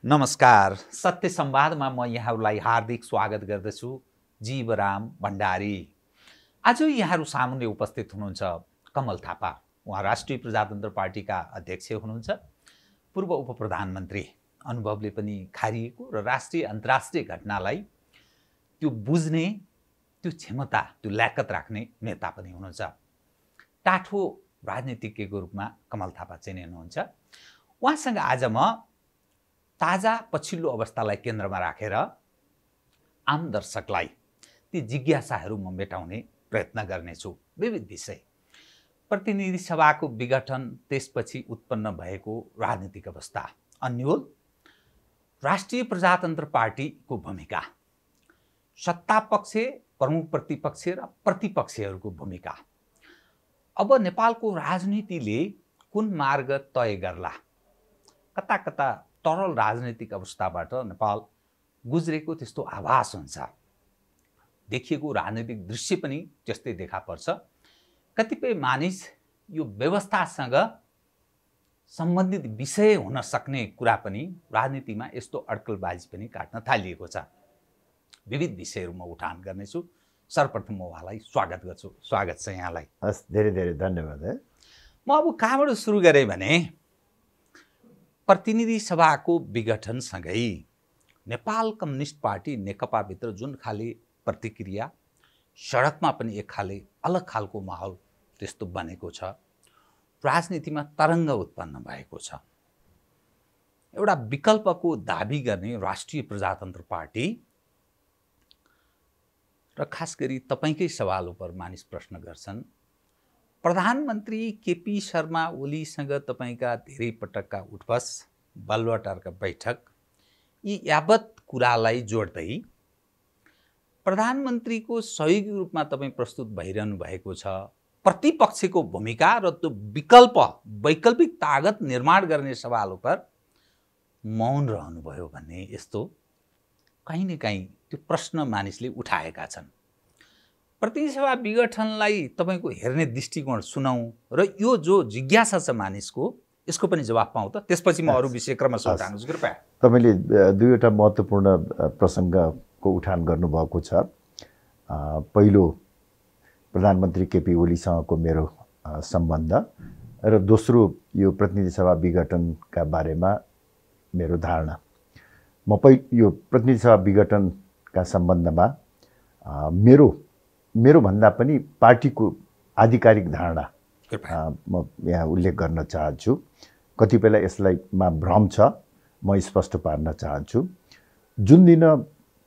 नमस्कार। सत्य संवादमा म यहाँहरूलाई हार्दिक स्वागत गर्दछु। जीवराम भण्डारी। आज यहाँहरू सामुन्ने उपस्थित हुनुहुन्छ कमल थापा। उहाँ राष्ट्रिय प्रजातन्त्र पार्टीका अध्यक्ष हुनुहुन्छ। पूर्व उपप्रधानमन्त्री, अनुभवले पनि खारिएको र राष्ट्रिय अन्तर्राष्ट्रिय घटनालाई त्यो बुझ्ने, त्यो क्षमता, त्यो ल्याकत राख्ने नेता पनि हुनुहुन्छ। टाठो राजनीतिज्ञको रूपमा कमल थापा चिनिनुहुन्छ। उहाँसँग आज म ताजा पछिल्लो अवस्थालाई केन्द्रमा राखेर आम दर्शकलाई ती जिज्ञासाहरू म मेटाउने प्रयत्न गर्नेछु। विविध विषय, प्रतिनिधि सभाको विघटन, त्यसपछि उत्पन्न भएको राजनीतिक अवस्था, अन्यल राष्ट्रिय प्रजातन्त्र पार्टीको भूमिका, सत्तापक्ष, प्रमुख प्रतिपक्ष र प्रतिपक्षहरूको भूमिका, अब नेपालको राजनीतिले कुन मार्ग तय गर्ला, कता कता तरल राजनीतिक अवस्थाबाट नेपाल गुज्रेको त्यस्तो आभास हुन्छ। देखिएको राजनीतिक दृश्य पनि त्यस्तै देखा पर्छ। कतिपय मानिस यो व्यवस्थासँग सम्बन्धित विषय हुन सक्ने कुरा पनि राजनीतिमा यस्तो अड्कलबाजी पनि काट्न थालिएको छ। विविध विषयहरू म उठान गर्नेछु। सर्वप्रथम म उहाँलाई स्वागत गर्छु। स्वागत छ यहाँलाई। हस्, धेरै धेरै धन्यवाद। म अब कहाँबाट सुरु गरेँ भने प्रतिनिधि सभाको विघटनसँगै नेपाल कम्युनिस्ट पार्टी नेकपाभित्र जुन खाले प्रतिक्रिया, सडकमा पनि एक खाले अलग खालको माहौल त्यस्तो बनेको छ। राजनीतिमा तरङ्ग उत्पन्न भएको छ। एउटा विकल्पको दाबी गर्ने राष्ट्रिय प्रजातन्त्र पार्टी र खास गरी तपाईँकै सवाल उपर मानिस प्रश्न गर्छन्, प्रधानमन्त्री केपी शर्मा ओलीसँग तपाईँका धेरै पटकका उठबस, बालुवाटारका बैठक, यी यावत कुरालाई जोड्दै प्रधानमन्त्रीको सहयोगी रूपमा तपाईँ प्रस्तुत भइरहनु भएको छ। प्रतिपक्षको भूमिका र त्यो वैकल्पिक तागत निर्माण गर्ने सवाल उपर मौन रहनुभयो भन्ने यस्तो कहीँ न कहीँ त्यो प्रश्न मानिसले उठाएका छन्। प्रतिनिधि सभा विघटनलाई तपाईँको हेर्ने दृष्टिकोण सुनाउँ र यो जो जिज्ञासा छ मानिसको, यसको पनि जवाफ पाऊँ त, त्यसपछि म अरू विषय क्रमशः उठाउँछु। कृपया। तपाईँले दुईवटा महत्त्वपूर्ण प्रसङ्गको उठान गर्नुभएको छ। पहिलो, प्रधानमन्त्री केपी ओलीसँगको मेरो सम्बन्ध, र दोस्रो यो प्रतिनिधि सभा विघटनका बारेमा मेरो धारणा। म यो प्रतिनिधि सभा विघटनका सम्बन्धमा मेरो भन्दा पनि पार्टीको आधिकारिक धारणा म यहाँ उल्लेख गर्न चाहन्छु। कतिपयलाई यसलाईमा भ्रम छ, म स्पष्ट पार्न चाहन्छु। जुन दिन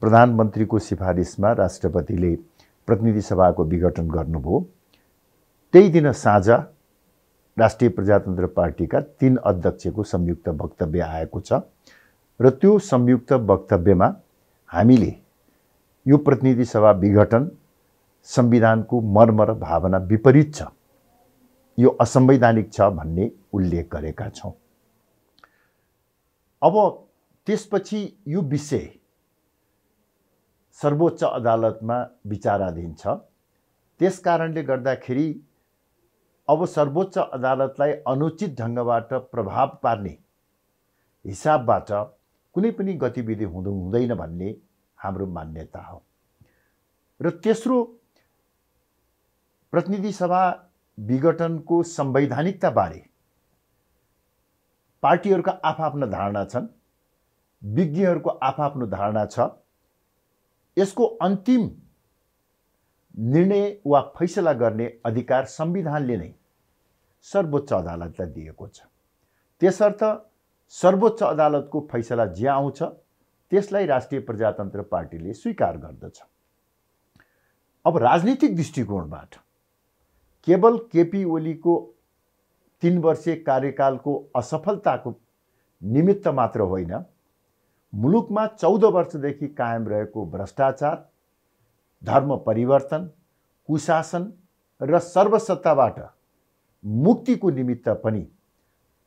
प्रधानमन्त्रीको सिफारिसमा राष्ट्रपतिले प्रतिनिधि सभाको विघटन गर्नुभयो, त्यही दिन साँझ राष्ट्रिय प्रजातन्त्र पार्टीका 3 अध्यक्षको संयुक्त वक्तव्य आएको छ र त्यो संयुक्त वक्तव्यमा हामीले यो प्रतिनिधि सभा विघटन संविधानको मर्म र भावना विपरीत छ, यो असंवैधानिक छ भन्ने उल्लेख गरेका छौँ। अब त्यसपछि यो विषय सर्वोच्च अदालतमा विचाराधीन छ। त्यसकारणले गर्दाखेरि अब सर्वोच्च अदालतलाई अनुचित ढङ्गबाट प्रभाव पार्ने हिसाबबाट कुनै पनि गतिविधि हुँदैन भन्ने हाम्रो मान्यता हो। र तेस्रो, प्रतिनिधि सभा विघटनको संवैधानिकता बारे पार्टीहरूका आफआफ्ना धारणा छन्, विज्ञहरूको आफआफ्नो धारणा छ। यसको अन्तिम निर्णय वा फैसला गर्ने अधिकार संविधानले नै सर्वोच्च अदालतलाई दिएको छ। त्यसर्थ सर्वोच्च अदालतको फैसला जे आउँछ त्यसलाई राष्ट्रिय प्रजातन्त्र पार्टीले स्वीकार गर्दछ। अब राजनीतिक दृष्टिकोणबाट केवल केपी ओलीको 3 वर्षीय कार्यकालको असफलताको निमित्त मात्र होइन, मुलुकमा 14 वर्षदेखि कायम रहेको भ्रष्टाचार, धर्म परिवर्तन, कुशासन र सर्वसत्ताबाट मुक्तिको निमित्त पनि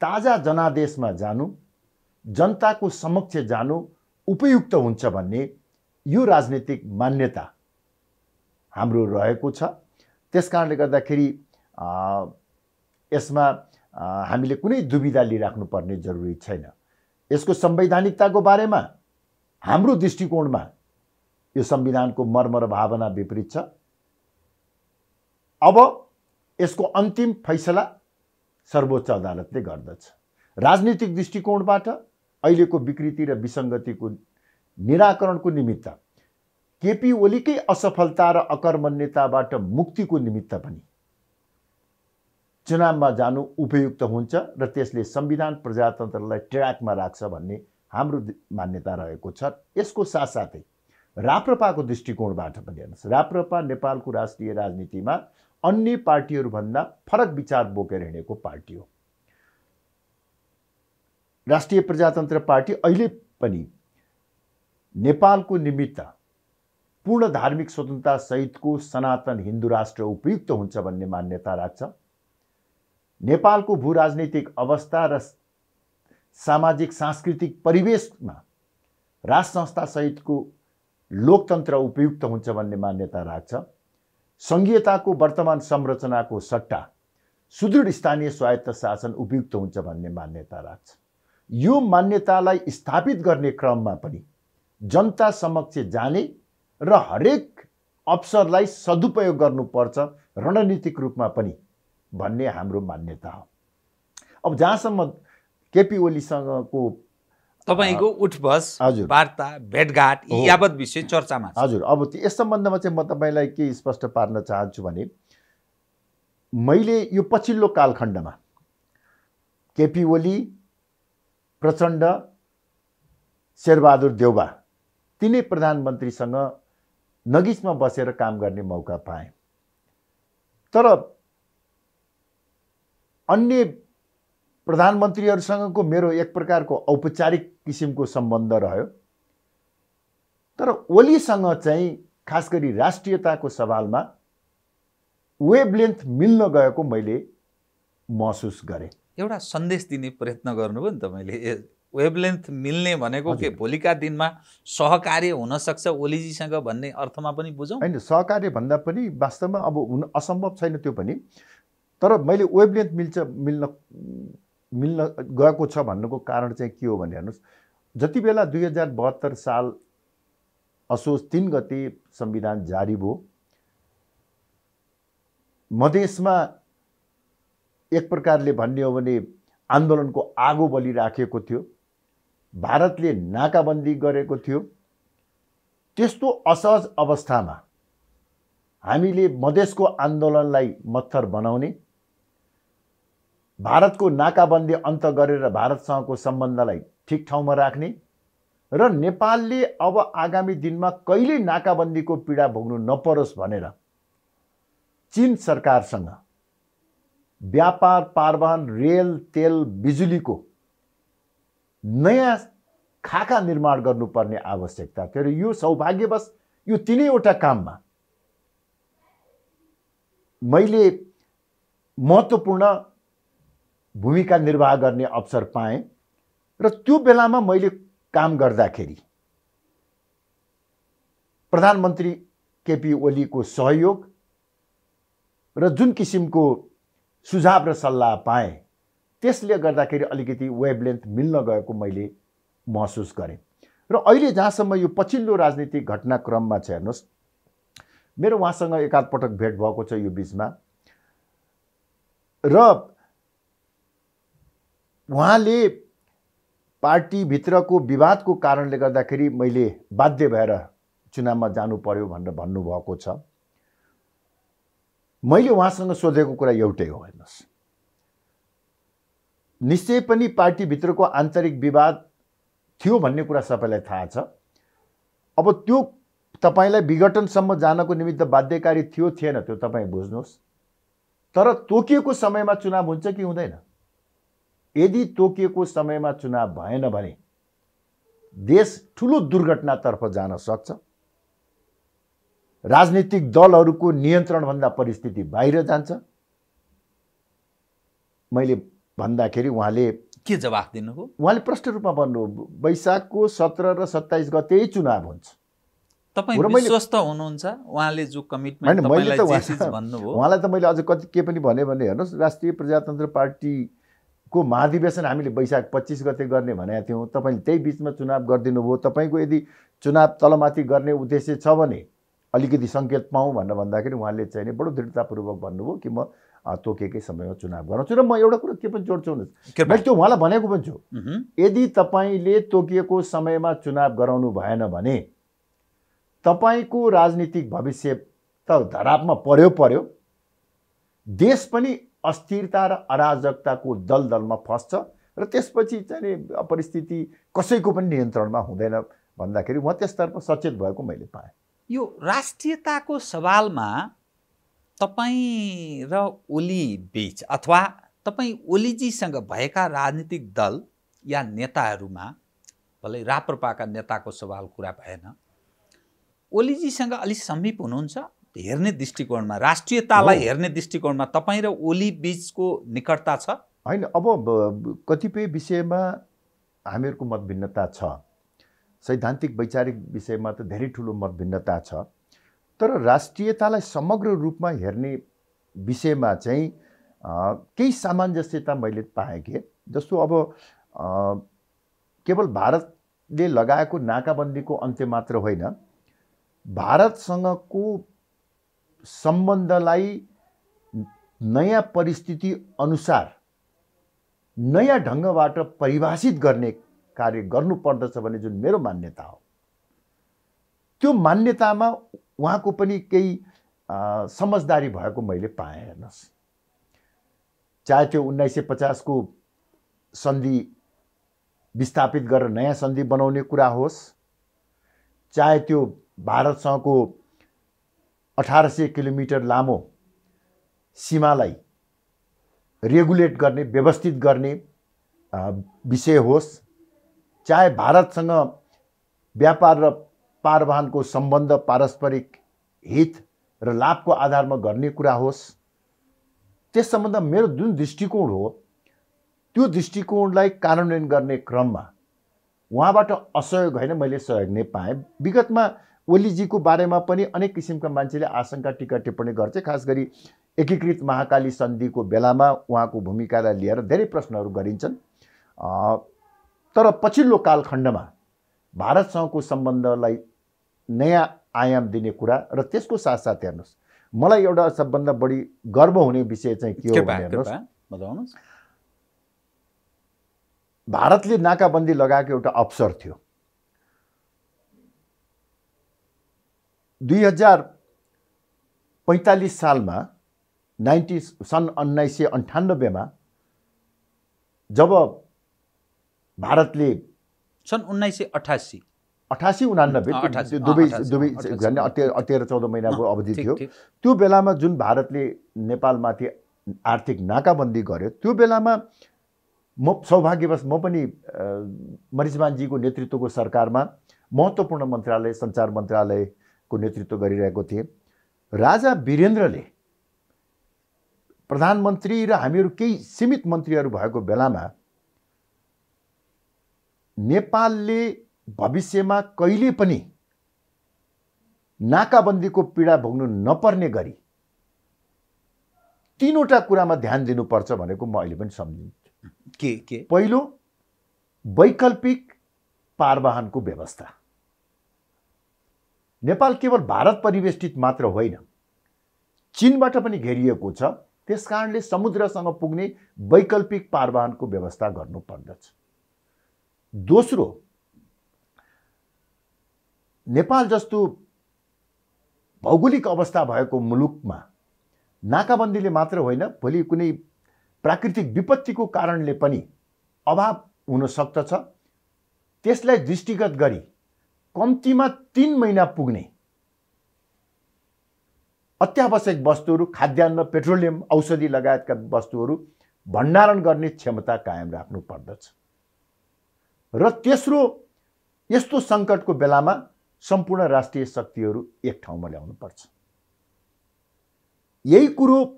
ताजा जनादेशमा जानु, जनताको समक्ष जानु उपयुक्त हुन्छ भन्ने यो राजनीतिक मान्यता हाम्रो रहेको छ। त्यसकारणले गर्दाखेरि यसमा हामीले कुनै दुविधा लिइराख्नुपर्ने जरुरी छैन। यसको संवैधानिकताको बारेमा हाम्रो दृष्टिकोणमा यो संविधानको मर्म र भावना विपरीत छ। अब यसको अन्तिम फैसला सर्वोच्च अदालतले गर्दछ। राजनीतिक दृष्टिकोणबाट अहिलेको विकृति र विसङ्गतिको निराकरणको निमित्त केपी ओलीकै असफलता र अकर्मण्यताबाट मुक्तिको निमित्त पनि चुनावमा जानु उपयुक्त हुन्छ र त्यसले संविधान प्रजातन्त्रलाई ट्र्याकमा राख्छ भन्ने हाम्रो मान्यता रहेको छ। यसको साथसाथै राप्रपाको दृष्टिकोणबाट पनि हेर्नुहोस्, राप्रपा नेपालको राष्ट्रिय राजनीतिमा अन्य पार्टीहरूभन्दा फरक विचार बोकेर हिँडेको पार्टी हो। राष्ट्रिय प्रजातन्त्र पार्टी अहिले पनि नेपालको निमित्त पूर्ण धार्मिक स्वतन्त्रता सहितको सनातन हिन्दू राष्ट्र उपयुक्त हुन्छ भन्ने मान्यता राख्छ। नेपालको भू राजनीतिक अवस्था र सामाजिक सांस्कृतिक परिवेशमा राज संस्था सहितको लोकतन्त्र उपयुक्त हुन्छ भन्ने मान्यता राख्छ। संघीयताको वर्तमान संरचनाको सट्टा सुदृढ स्थानीय स्वायत्त शासन उपयुक्त हुन्छ भन्ने मान्यता राख्छ। यो मान्यतालाई स्थापित गर्ने क्रममा पनि जनता समक्ष जाने र हरेक अवसरलाई सदुपयोग गर्नुपर्छ रणनीतिक रूपमा पनि भन्ने हाम्रो मान्यता हो। अब जहाँसम्म केपी ओलीसँगको तपाईको उठबस वार्ता भेटघाट यावत विषय चर्चामा छ। हजुर, अब यस सम्बन्धमा चाहिँ म तपाईलाई के स्पष्ट पार्न चाहन्छु भने मैले यो पछिल्लो कालखण्डमा केपी ओली, प्रचण्ड, शेरबहादुर देउबा तिनै प्रधानमन्त्रीसँग नगिचमा बसेर काम गर्ने मौका पाएँ। तर अन्य प्रधानमन्त्रीहरूसँगको मेरो एक प्रकारको औपचारिक किसिमको सम्बन्ध रह्यो। तर ओलीसँग चाहिँ खास गरी राष्ट्रियताको सवालमा वेभलेन्थ मिल्न गएको मैले महसुस गरेँ। एउटा सन्देश दिने प्रयत्न गर्नुभयो नि तपाईँले, वेभलेन्थ मिल्ने भनेको के भोलिका दिनमा सहकार्य हुन सक्छ ओलीजीसँग भन्ने अर्थमा पनि बुझौँ? हैन, सहकार्य भन्दा पनि वास्तवमा अब हुन असम्भव छैन त्यो पनि। तर मैले वेभलेन्थ मिल्न गएको छ भन्नुको कारण चाहिँ के हो भने हेर्नुहोस्, जति बेला 2072 साल असोज 3 गते संविधान जारी भयो, मधेसमा एक प्रकारले भन्ने हो भने आन्दोलनको आगो बलिराखेको थियो, भारतले नाकाबन्दी गरेको थियो। त्यस्तो असहज अवस्थामा हामीले मधेसको आन्दोलनलाई मत्थर बनाउने, भारतको नाकाबन्दी अन्त गरेर भारतसँगको सम्बन्धलाई ठिक ठाउँमा राख्ने र नेपालले अब आगामी दिनमा कहिले नाकाबन्दीको पीडा भोग्नु नपरोस् भनेर चीन सरकारसँग व्यापार, पारवाहन, रेल, तेल, बिजुलीको नयाँ खाका निर्माण गर्नुपर्ने आवश्यकता थियो। र यो सौभाग्यवश यो तीनैवटा काममा मैले महत्त्वपूर्ण भूमिका निर्वाह गर्ने अवसर पाएँ। र त्यो बेलामा मैले काम गर्दाखेरि प्रधानमन्त्री केपी ओलीको सहयोग र जुन किसिमको सुझाव र सल्लाह पाएँ, त्यसले गर्दाखेरि अलिकति वेभलेन्थ मिल्न गएको मैले महसुस गरेँ। र अहिले जहाँसम्म यो पछिल्लो राजनीतिक घटनाक्रममा छ, हेर्नुहोस्, मेरो उहाँसँग एकाध पटक भेट भएको छ यो बिचमा, र उहाँले पार्टीभित्रको विवादको कारणले गर्दाखेरि मैले बाध्य भएर चुनावमा जानु पर्यो भनेर भन्नुभएको छ। मैले उहाँसँग सोधेको कुरा एउटै हो, हेर्नुहोस्, निश्चय पनि पार्टीभित्रको आन्तरिक विवाद थियो भन्ने कुरा सबैलाई थाहा छ। अब त्यो तपाईलाई विघटनसम्म जानको निमित्त बाध्यकारी थियो थिएन त्यो तपाईँ बुझ्नुहोस्। तर तोकिएको समयमा चुनाव हुन्छ कि हुँदैन? यदि तोकिएको समयमा चुनाव भएन भने देश ठुलो दुर्घटनातर्फ जान सक्छ। राजनीतिक दलहरूको नियन्त्रणभन्दा परिस्थिति बाहिर जान्छ। मैले भन्दाखेरि उहाँले के जवाफ दिनुभयो? उहाँले प्रष्ट रूपमा भन्नुभयो, वैशाखको 17 र 27 गते चुनाव हुन्छ। तपाईँ विश्वस्त हुनुहुन्छ? उहाँले जो कमिटमेन्ट तपाईलाई जे चीज भन्नुभयो, उहाँलाई त मैले अझ कति के पनि भने हेर्नुहोस्, राष्ट्रिय प्रजातन्त्र पार्टी को महाधिवेशन हामीले वैशाख 25 गते गर्ने भनेका थियौँ। तपाईँले त्यही बिचमा चुनाव गरिदिनु भयो। तपाईँको यदि चुनाव तलमाथि गर्ने उद्देश्य छ भने अलिकति सङ्केत पाऊँ भनेर भन्दाखेरि उहाँले चाहिँ नि बडो दृढतापूर्वक भन्नुभयो कि म तोकेकै समयमा चुनाव गराउँछु। र म एउटा कुरो के पनि जोड्छु, मैले त्यो उहाँलाई भनेको पनि छु, यदि तपाईँले तोकिएको समयमा चुनाव गराउनु भएन भने तपाईँको राजनीतिक भविष्य त धरापमा पर्यो, देश पनि अस्थिरता र अराजकताको दलदलमा फस्छ र त्यसपछि चाहिँ परिस्थिति कसैको पनि नियन्त्रणमा हुँदैन भन्दाखेरि उहाँ त्यसतर्फ सचेत भएको मैले पाएँ। यो राष्ट्रियताको सवालमा तपाईँ र ओली बीच अथवा तपाईँ ओलीजीसँग भएका राजनीतिक दल या नेताहरूमा, भलै राप्रपाका नेताको सवाल कुरा भएन, ओलीजीसँग अलिक समीप हुनुहुन्छ हेर्ने दृष्टिकोणमा, राष्ट्रियतालाई हेर्ने दृष्टिकोणमा तपाईँ र ओली बीचको निकटता छ? होइन, अब कतिपय विषयमा हामीहरूको मतभिन्नता छ, सैद्धान्तिक वैचारिक विषयमा त धेरै ठुलो मतभिन्नता छ, तर राष्ट्रियतालाई समग्र रूपमा हेर्ने विषयमा चाहिँ केही सामञ्जस्यता मैले पाएँ कि जस्तो अब केवल भारतले लगाएको नाकाबन्दीको अन्त्य मात्र होइन, भारतसँगको सम्बन्धलाई नयाँ परिस्थिति अनुसार नयाँ ढङ्गबाट परिभाषित गर्ने कार्य गर्नुपर्दछ भन्ने जुन मेरो मान्यता हो, त्यो मान्यतामा उहाँको पनि केही समझदारी भएको मैले पाएँ। हेर्नुहोस्, चाहे त्यो 1950 को सन्धि विस्थापित गरेर नयाँ सन्धि बनाउने कुरा होस्, चाहे त्यो भारतसँगको 1800 किलोमिटर लामो सीमालाई रेगुलेट गर्ने, व्यवस्थित गर्ने विषय होस्, चाहे भारतसँग व्यापार र पारवाहनको सम्बन्ध पारस्परिक हित र लाभको आधारमा गर्ने कुरा होस्, त्यस सम्बन्धमा मेरो जुन दृष्टिकोण हो त्यो दृष्टिकोणलाई कार्यान्वयन गर्ने क्रममा उहाँबाट असहयोग होइन, मैले सहयोग नै पाएँ। विगतमा ओलीजीको बारेमा पनि अनेक किसिमका मान्छेले आशंका टीका टिप्पणी गर्थे, खास गरी एकीकृत महाकाली सन्धिको बेलामा उहाँको भूमिकालाई लिएर धेरै प्रश्नहरू गरिन्छन्। तर पछिल्लो कालखण्डमा भारतसँगको सम्बन्धलाई नयाँ आयाम दिने कुरा र त्यसको साथसाथ हेर्नुहोस्, मलाई एउटा सबभन्दा बढी गर्व हुने विषय चाहिँ के हो भने हेर्नुहोस्, भारतले नाकाबन्दी लगाएको एउटा अवसर थियो। 2045 सालमा सन् 1998 मा जब भारतले सन् 1988 88-89 दुवै 13-14 महिनाको अवधि थियो, त्यो बेलामा जुन भारतले नेपालमाथि आर्थिक नाकाबन्दी गर्यो, त्यो बेलामा म सौभाग्यवश म पनि मरिचमानजीको नेतृत्वको सरकारमा महत्त्वपूर्ण मन्त्रालय सञ्चार मन्त्रालयको नेतृत्व गरिरहेको थिएँ। राजा वीरेन्द्रले प्रधानमन्त्री र हामीहरू केही सीमित मन्त्रीहरू भएको बेलामा नेपालले भविष्यमा कहिले पनि नाकाबन्दीको पीडा भोग्नु नपर्ने गरी तीनवटा कुरामा ध्यान दिनुपर्छ भनेको म अहिले पनि सम्झिन्छु। के? पहिलो, वैकल्पिक पारवाहनको व्यवस्था। नेपाल केवल भारत परिवेष्टित मात्र होइन, चीनबाट पनि घेरिएको छ, त्यसकारणले समुद्रसँग पुग्ने वैकल्पिक पारवाहनको व्यवस्था गर्नुपर्दछ। दोस्रो, नेपाल जस्तो भौगोलिक अवस्था भएको मुलुकमा नाकाबन्दीले मात्र होइन, भोलि कुनै प्राकृतिक विपत्तिको कारणले पनि अभाव हुन सक्दछ। त्यसलाई दृष्टिगत गरी कम्तीमा 3 महिना पुग्ने अत्यावश्यक वस्तुहरू, खाद्यान्न, पेट्रोलियम, औषधि लगायतका वस्तुहरू भण्डारण गर्ने क्षमता कायम राख्नु पर्दछ। र तेस्रो, यस्तो सङ्कटको बेलामा सम्पूर्ण राष्ट्रिय शक्तिहरू एक ठाउँमा ल्याउनुपर्छ। यही कुरो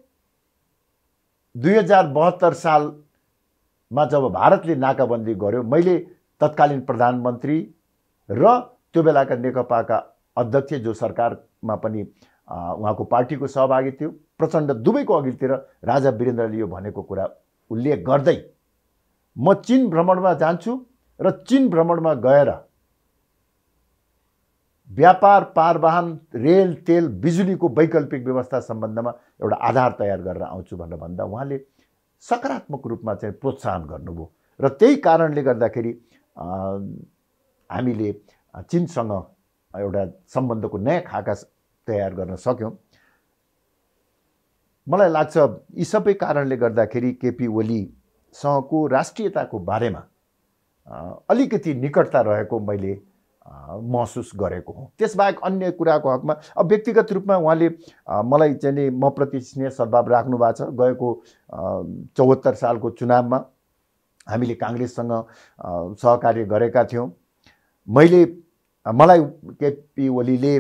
2072 सालमा जब भारतले नाकाबन्दी गर्यो, मैले तत्कालीन प्रधानमन्त्री र त्यो बेलाका नेकपाका अध्यक्ष जो सरकारमा पनि उहाँको पार्टीको सहभागी थियो, प्रचण्ड, दुवैको अघिल्तिर राजा वीरेन्द्रले यो भनेको कुरा उल्लेख गर्दै म चीन भ्रमणमा जान्छु र चीन भ्रमणमा गएर व्यापार, पारवाहन, रेल, तेल, बिजुलीको वैकल्पिक व्यवस्था सम्बन्धमा एउटा आधार तयार गरेर आउँछु भनेर भन्दा उहाँले सकारात्मक रूपमा चाहिँ प्रोत्साहन गर्नुभयो र त्यही कारणले गर्दाखेरि हामीले चीनसँग एउटा सम्बन्धको नयाँ खाका तयार गर्न सक्यौँ। मलाई लाग्छ यी सबै कारणले गर्दाखेरि केपी ओलीसँगको राष्ट्रियताको बारेमा अलिकति निकटता रहेको मैले महसुस गरेको हुँ। त्यसबाहेक अन्य कुराको हकमा अब व्यक्तिगत रूपमा उहाँले मलाई चाहिँ नि म प्रति स्नेह सद्भाव राख्नु भएको छ। गएको 74 सालको चुनावमा हामीले काङ्ग्रेससँग सहकार्य गरेका थियौँ। मलाई केपी ओलीले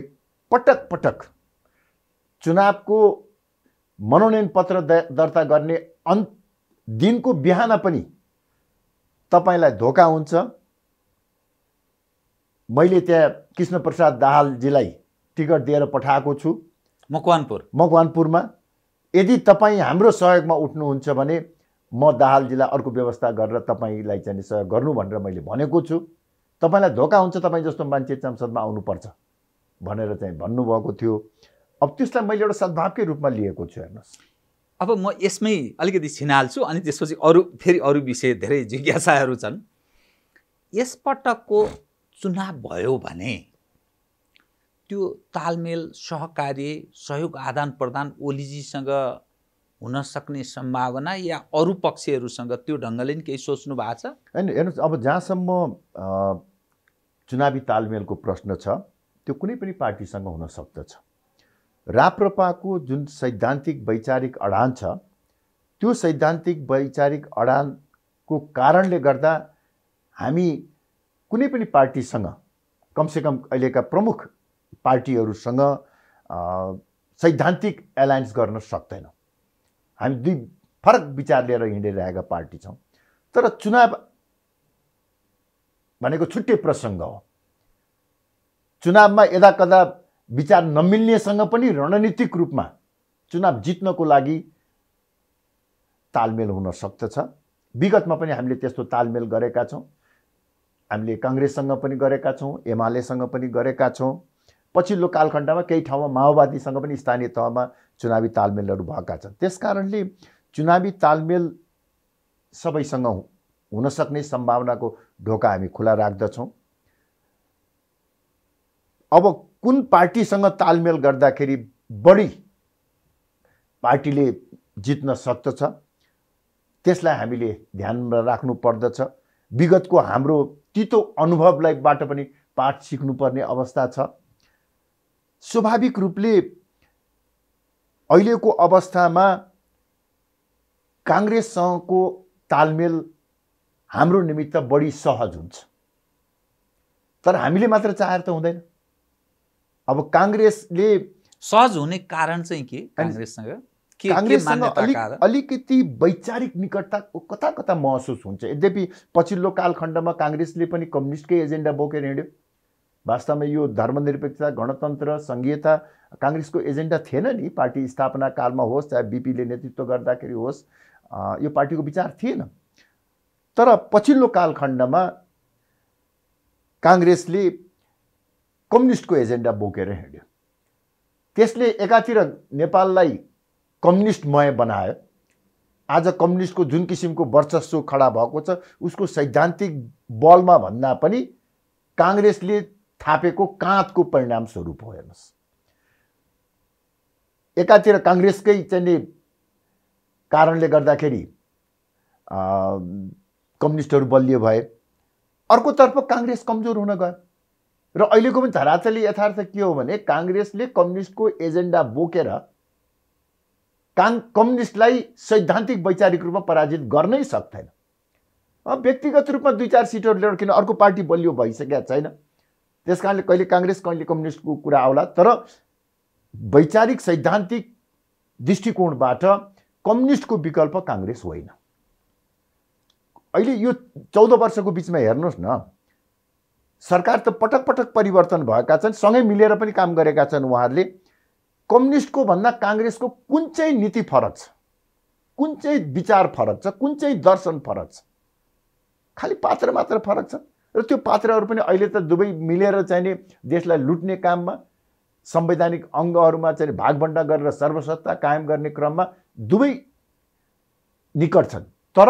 पटक पटक चुनावको मनोनयन पत्र दर्ता गर्ने दिनको बिहान पनि तपाईलाई धोका हुन्छ, मैले त्यहाँ कृष्णप्रसाद दाहालजीलाई टिकट दिएर पठाएको छु मकवानपुरमा, यदि तपाईँ हाम्रो सहयोगमा उठ्नुहुन्छ भने म दाहालजीलाई अर्को व्यवस्था गरेर तपाईँलाई चाहिँ सहयोग गर्नु भनेर मैले भनेको छु। तपाईँलाई धोका हुन्छ, तपाईँ जस्तो मान्छे संसदमा आउनुपर्छ भनेर चाहिँ भन्नुभएको थियो। अब त्यसलाई मैले एउटा सद्भावकै रूपमा लिएको छु। हेर्नुहोस्, अब म यसमै अलिकति छिनाल्छु अनि त्यसपछि फेरि अरू विषय धेरै जिज्ञासाहरू छन्। यसपटकको चुनाव भयो भने त्यो तालमेल, सहकार्य, सहयोग आदान प्रदान ओलीजीसँग हुन सक्ने सम्भावना या अरू पक्षहरूसँग त्यो ढङ्गले नि केही सोच्नु भएको छ? होइन, हेर्नुहोस्, अब जहाँसम्म चुनावी तालमेलको प्रश्न छ त्यो कुनै पनि पार्टीसँग हुन सक्दछ। राप्रपाको जुन सैद्धान्तिक वैचारिक अडान छ त्यो सैद्धान्तिक वैचारिक अडानको कारणले गर्दा हामी कुनै पनि पार्टीसँग, कमसेकम अहिलेका प्रमुख पार्टीहरूसँग सैद्धान्तिक एलायन्स गर्न सक्दैनौँ। हामी दुई फरक विचार लिएर हिँडिरहेका पार्टी छौँ। तर चुनाव भनेको छुट्टै प्रसङ्ग हो। चुनावमा यदाकदा विचार नमिल्नेसँग पनि रणनीतिक रूपमा चुनाव जित्नको लागि तालमेल हुन सक्दछ। विगतमा पनि हामीले त्यस्तो तालमेल गरेका छौँ। हामीले काङ्ग्रेससँग पनि गरेका छौँ, एमालेसँग पनि गरेका छौँ। पछिल्लो कालखण्डमा केही ठाउँमा माओवादीसँग पनि स्थानीय तहमा चुनावी तालमेलहरू भएका छन्। त्यसकारणले चुनावी तालमेल सबैसँग हुन सक्ने सम्भावनाको ढोका हामी खुला राख्दछौँ। अब कुन पार्टीसँग तालमेल गर्दाखेरि बढी पार्टीले जित्न सक्दछ त्यसलाई हामीले ध्यानमा राख्नु पर्दछ। विगतको हाम्रो तितो अनुभवलाईबाट पनि पाठ सिक्नुपर्ने अवस्था छ। स्वाभाविक रूपले अहिलेको अवस्थामा काङ्ग्रेससँगको तालमेल हाम्रो निमित्त बढी सहज हुन्छ। तर हामीले मात्र चाहेर त हुँदैन। अब काङ्ग्रेसले सहज हुने कारण चाहिँ के? काङ्ग्रेससँग अलिकति वैचारिक निकटता कता कता महसुस हुन्छ। यद्यपि पछिल्लो कालखण्डमा काङ्ग्रेसले पनि कम्युनिस्टकै एजेन्डा बोकेर हिँड्यो। वास्तवमा यो धर्मनिरपेक्षता, गणतन्त्र, सङ्घीयता काङ्ग्रेसको एजेन्डा थिएन नि। पार्टी स्थापना कालमा होस् चाहे बिपीले नेतृत्व गर्दाखेरि होस्, यो पार्टीको विचार थिएन। तर पछिल्लो कालखण्डमा काङ्ग्रेसले कम्युनिस्टको एजेन्डा बोकेर हिँड्यो। त्यसले एकातिर नेपाललाई कम्युनिस्टमय बनायो। आज कम्युनिस्टको जुन किसिमको वर्चस्व खडा भएको छ उसको सैद्धान्तिक बलमा भन्दा पनि काङ्ग्रेसले थापेको काँधको परिणाम स्वरूप हो। हेर्नुहोस्, एकातिर काङ्ग्रेसकै चाहिँ कारणले गर्दाखेरि कम्युनिस्टहरू बलियो भए, अर्कोतर्फ काङ्ग्रेस कमजोर हुन गयो। र अहिलेको पनि धरातली यथार्थ के हो भने काङ्ग्रेसले कम्युनिस्टको एजेन्डा बोकेर कम्युनिस्टलाई सैद्धान्तिक वैचारिक रूपमा पराजित गर्नै सक्दैन। व्यक्तिगत रूपमा 2-4 सिटहरू ल्याएर, किन अर्को पार्टी बलियो भइसकेका छैन, त्यसकारणले कहिले काङ्ग्रेस कहिले कम्युनिस्टको कुरा आउला। तर वैचारिक सैद्धान्तिक दृष्टिकोणबाट कम्युनिस्टको विकल्प काङ्ग्रेस होइन। अहिले यो 14 वर्षको बिचमा हेर्नुहोस् न, सरकार त पटक पटक परिवर्तन भएका छन्, सँगै मिलेर पनि काम गरेका छन्। उहाँहरूले कम्युनिस्टको भन्दा काङ्ग्रेसको कुन चाहिँ नीति फरक छ, कुन चाहिँ विचार फरक छ, कुन चाहिँ दर्शन फरक छ, खालि पात्र मात्र फरक छ र त्यो पात्रहरू पनि अहिले त दुवै मिलेर चाहिँ नि देशलाई लुट्ने काममा संवैधानिक अङ्गहरूमा चाहिँ भागभण्डा गरेर सर्वसत्ता कायम गर्ने क्रममा दुवै निकट छन्। तर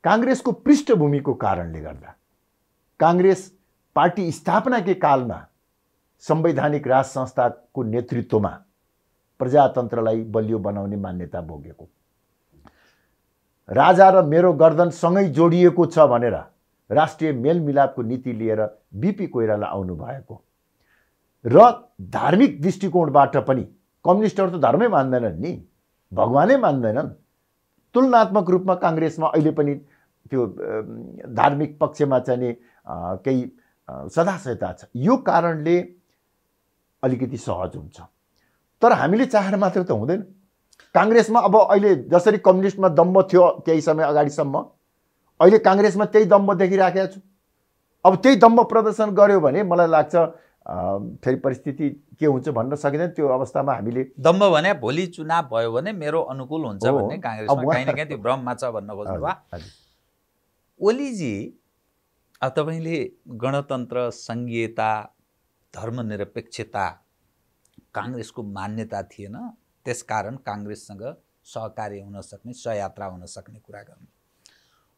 काङ्ग्रेसको पृष्ठभूमिको कारणले गर्दा काङ्ग्रेस पार्टी स्थापनाकै कालमा संवैधानिक राज संस्थाको नेतृत्वमा प्रजातन्त्रलाई बलियो बनाउने मान्यता बोकेको, राजा र मेरो गर्दन सँगै जोडिएको छ भनेर राष्ट्रिय मेलमिलापको नीति लिएर बीपी कोइराला आउनु भएको र धार्मिक दृष्टिकोणबाट पनि कम्युनिस्टहरू त धर्मै मान्दैनन् नि, भगवानै मान्दैनन्। तुलनात्मक रूपमा काङ्ग्रेसमा अहिले पनि त्यो धार्मिक पक्षमा चाहिँ केही सदाशयता छ। यो कारणले अलिकति सहज हुन्छ। तर हामीले चाहेर मात्र त हुँदैन। काङ्ग्रेसमा अब अहिले जसरी कम्युनिस्टमा दम्भ थियो केही समय अगाडिसम्म, अहिले काङ्ग्रेसमा त्यही दम्भ देखिराखेको छु। अब त्यही दम्भ प्रदर्शन गर्यो भने मलाई लाग्छ फेरि परिस्थिति के हुन्छ भन्न सकिँदैन। त्यो अवस्थामा हामीले दम्भ भने भोलि चुनाव भयो भने मेरो अनुकूल हुन्छ भन्ने काङ्ग्रेसमा कहीँ न कहीँ त्यो भ्रममा छ भन्न खोज्नुभयो। ओलीजी, अब तपाईँले गणतन्त्र, सङ्घीयता, धर्मनिरपेक्षता काङ्ग्रेसको मान्यता थिएन, त्यसकारण काङ्ग्रेससँग सहकार्य हुन सक्ने, सहयात्रा हुन सक्ने कुरा गर्नु।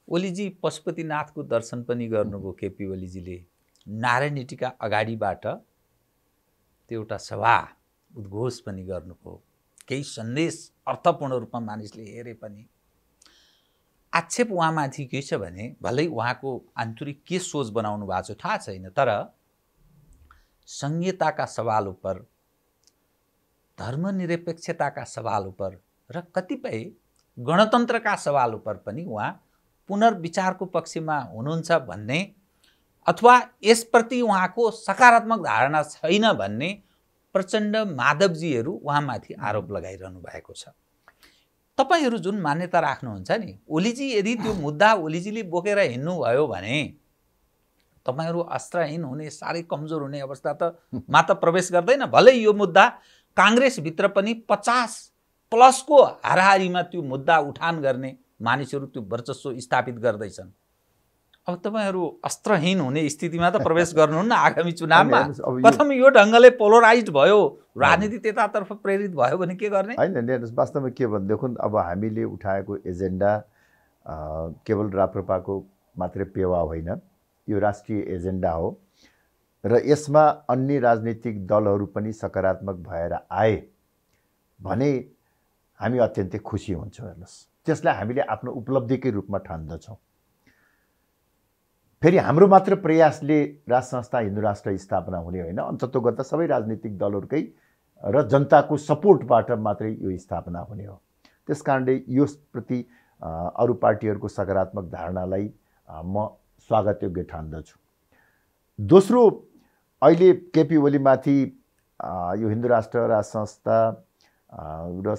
ओलीजी पशुपतिनाथको दर्शन पनि गर्नुभयो केपी ओलीजीले। नारायणहिटीका अगाडिबाट त्यो एउटा सभा उद्घोष पनि गर्नुभयो। केही सन्देश अर्थपूर्ण रूपमा मानिसले हेरे पनि। आक्षेप उहाँमाथि के छ भने भलै उहाँको आन्तरिक के सोच बनाउनु भएको छ थाहा छैन, तर संहिताका सवाल उप, धर्मनिरपेक्षताका सवाल उप र कतिपय गणतन्त्रका सवाल उप पनि उहाँ पुनर्विचारको पक्षमा हुनुहुन्छ भन्ने अथवा यसप्रति उहाँको सकारात्मक धारणा छैन भन्ने प्रचण्ड माधवजीहरू उहाँमाथि आरोप लगाइरहनु भएको छ। तपाईहरू जुन मान्यता राख्नुहुन्छ नि, ओलीजी यदि त्यो मुद्दा ओलीजीले बोकेर हिँड्नुभयो भने तपाईहरू अस्त्रहीन हुने, साह्रै कमजोर हुने अवस्था त मा त प्रवेश गर्दैन। भलै यो मुद्दा काङ्ग्रेसभित्र पनि 50+ को हाराहारीमा त्यो मुद्दा उठान गर्ने मानिसहरू त्यो वर्चस्व स्थापित गर्दैछन्। अब तपाईहरू अस्त्रहीन हुने स्थितिमा त प्रवेश गर्नुहुन्न आगामी चुनावमा। प्रथम यो ढङ्गले पोलराइज भयो, राजनीति त्यतातर्फ प्रेरित भयो भने के गर्ने? होइन, वास्तवमा के भनेदेखि अब हामीले उठाएको एजेन्डा केवल राप्रपाको मात्रै पेवा होइन, यो राष्ट्रिय एजेन्डा हो र यसमा अन्य राजनीतिक दलहरू पनि सकारात्मक भएर आए भने हामी अत्यन्तै खुसी हुन्छौँ। हेर्नुहोस्, त्यसलाई हामीले आफ्नो उपलब्धिकै रूपमा ठान्दछौँ। फेरि हाम्रो मात्र प्रयासले राज संस्था हिन्दू राष्ट्र स्थापना हुने होइन, अन्ततोगत सबै राजनीतिक दलहरूकै र जनताको सपोर्टबाट मात्रै यो स्थापना हुने हो। त्यसकारणले यो प्रति अरू पार्टीहरूको सकारात्मक धारणालाई म स्वागतयोग्य ठान्दछु। दोस्रो, अहिले केपी ओलीमाथि यो हिन्दू राष्ट्र राज संस्था र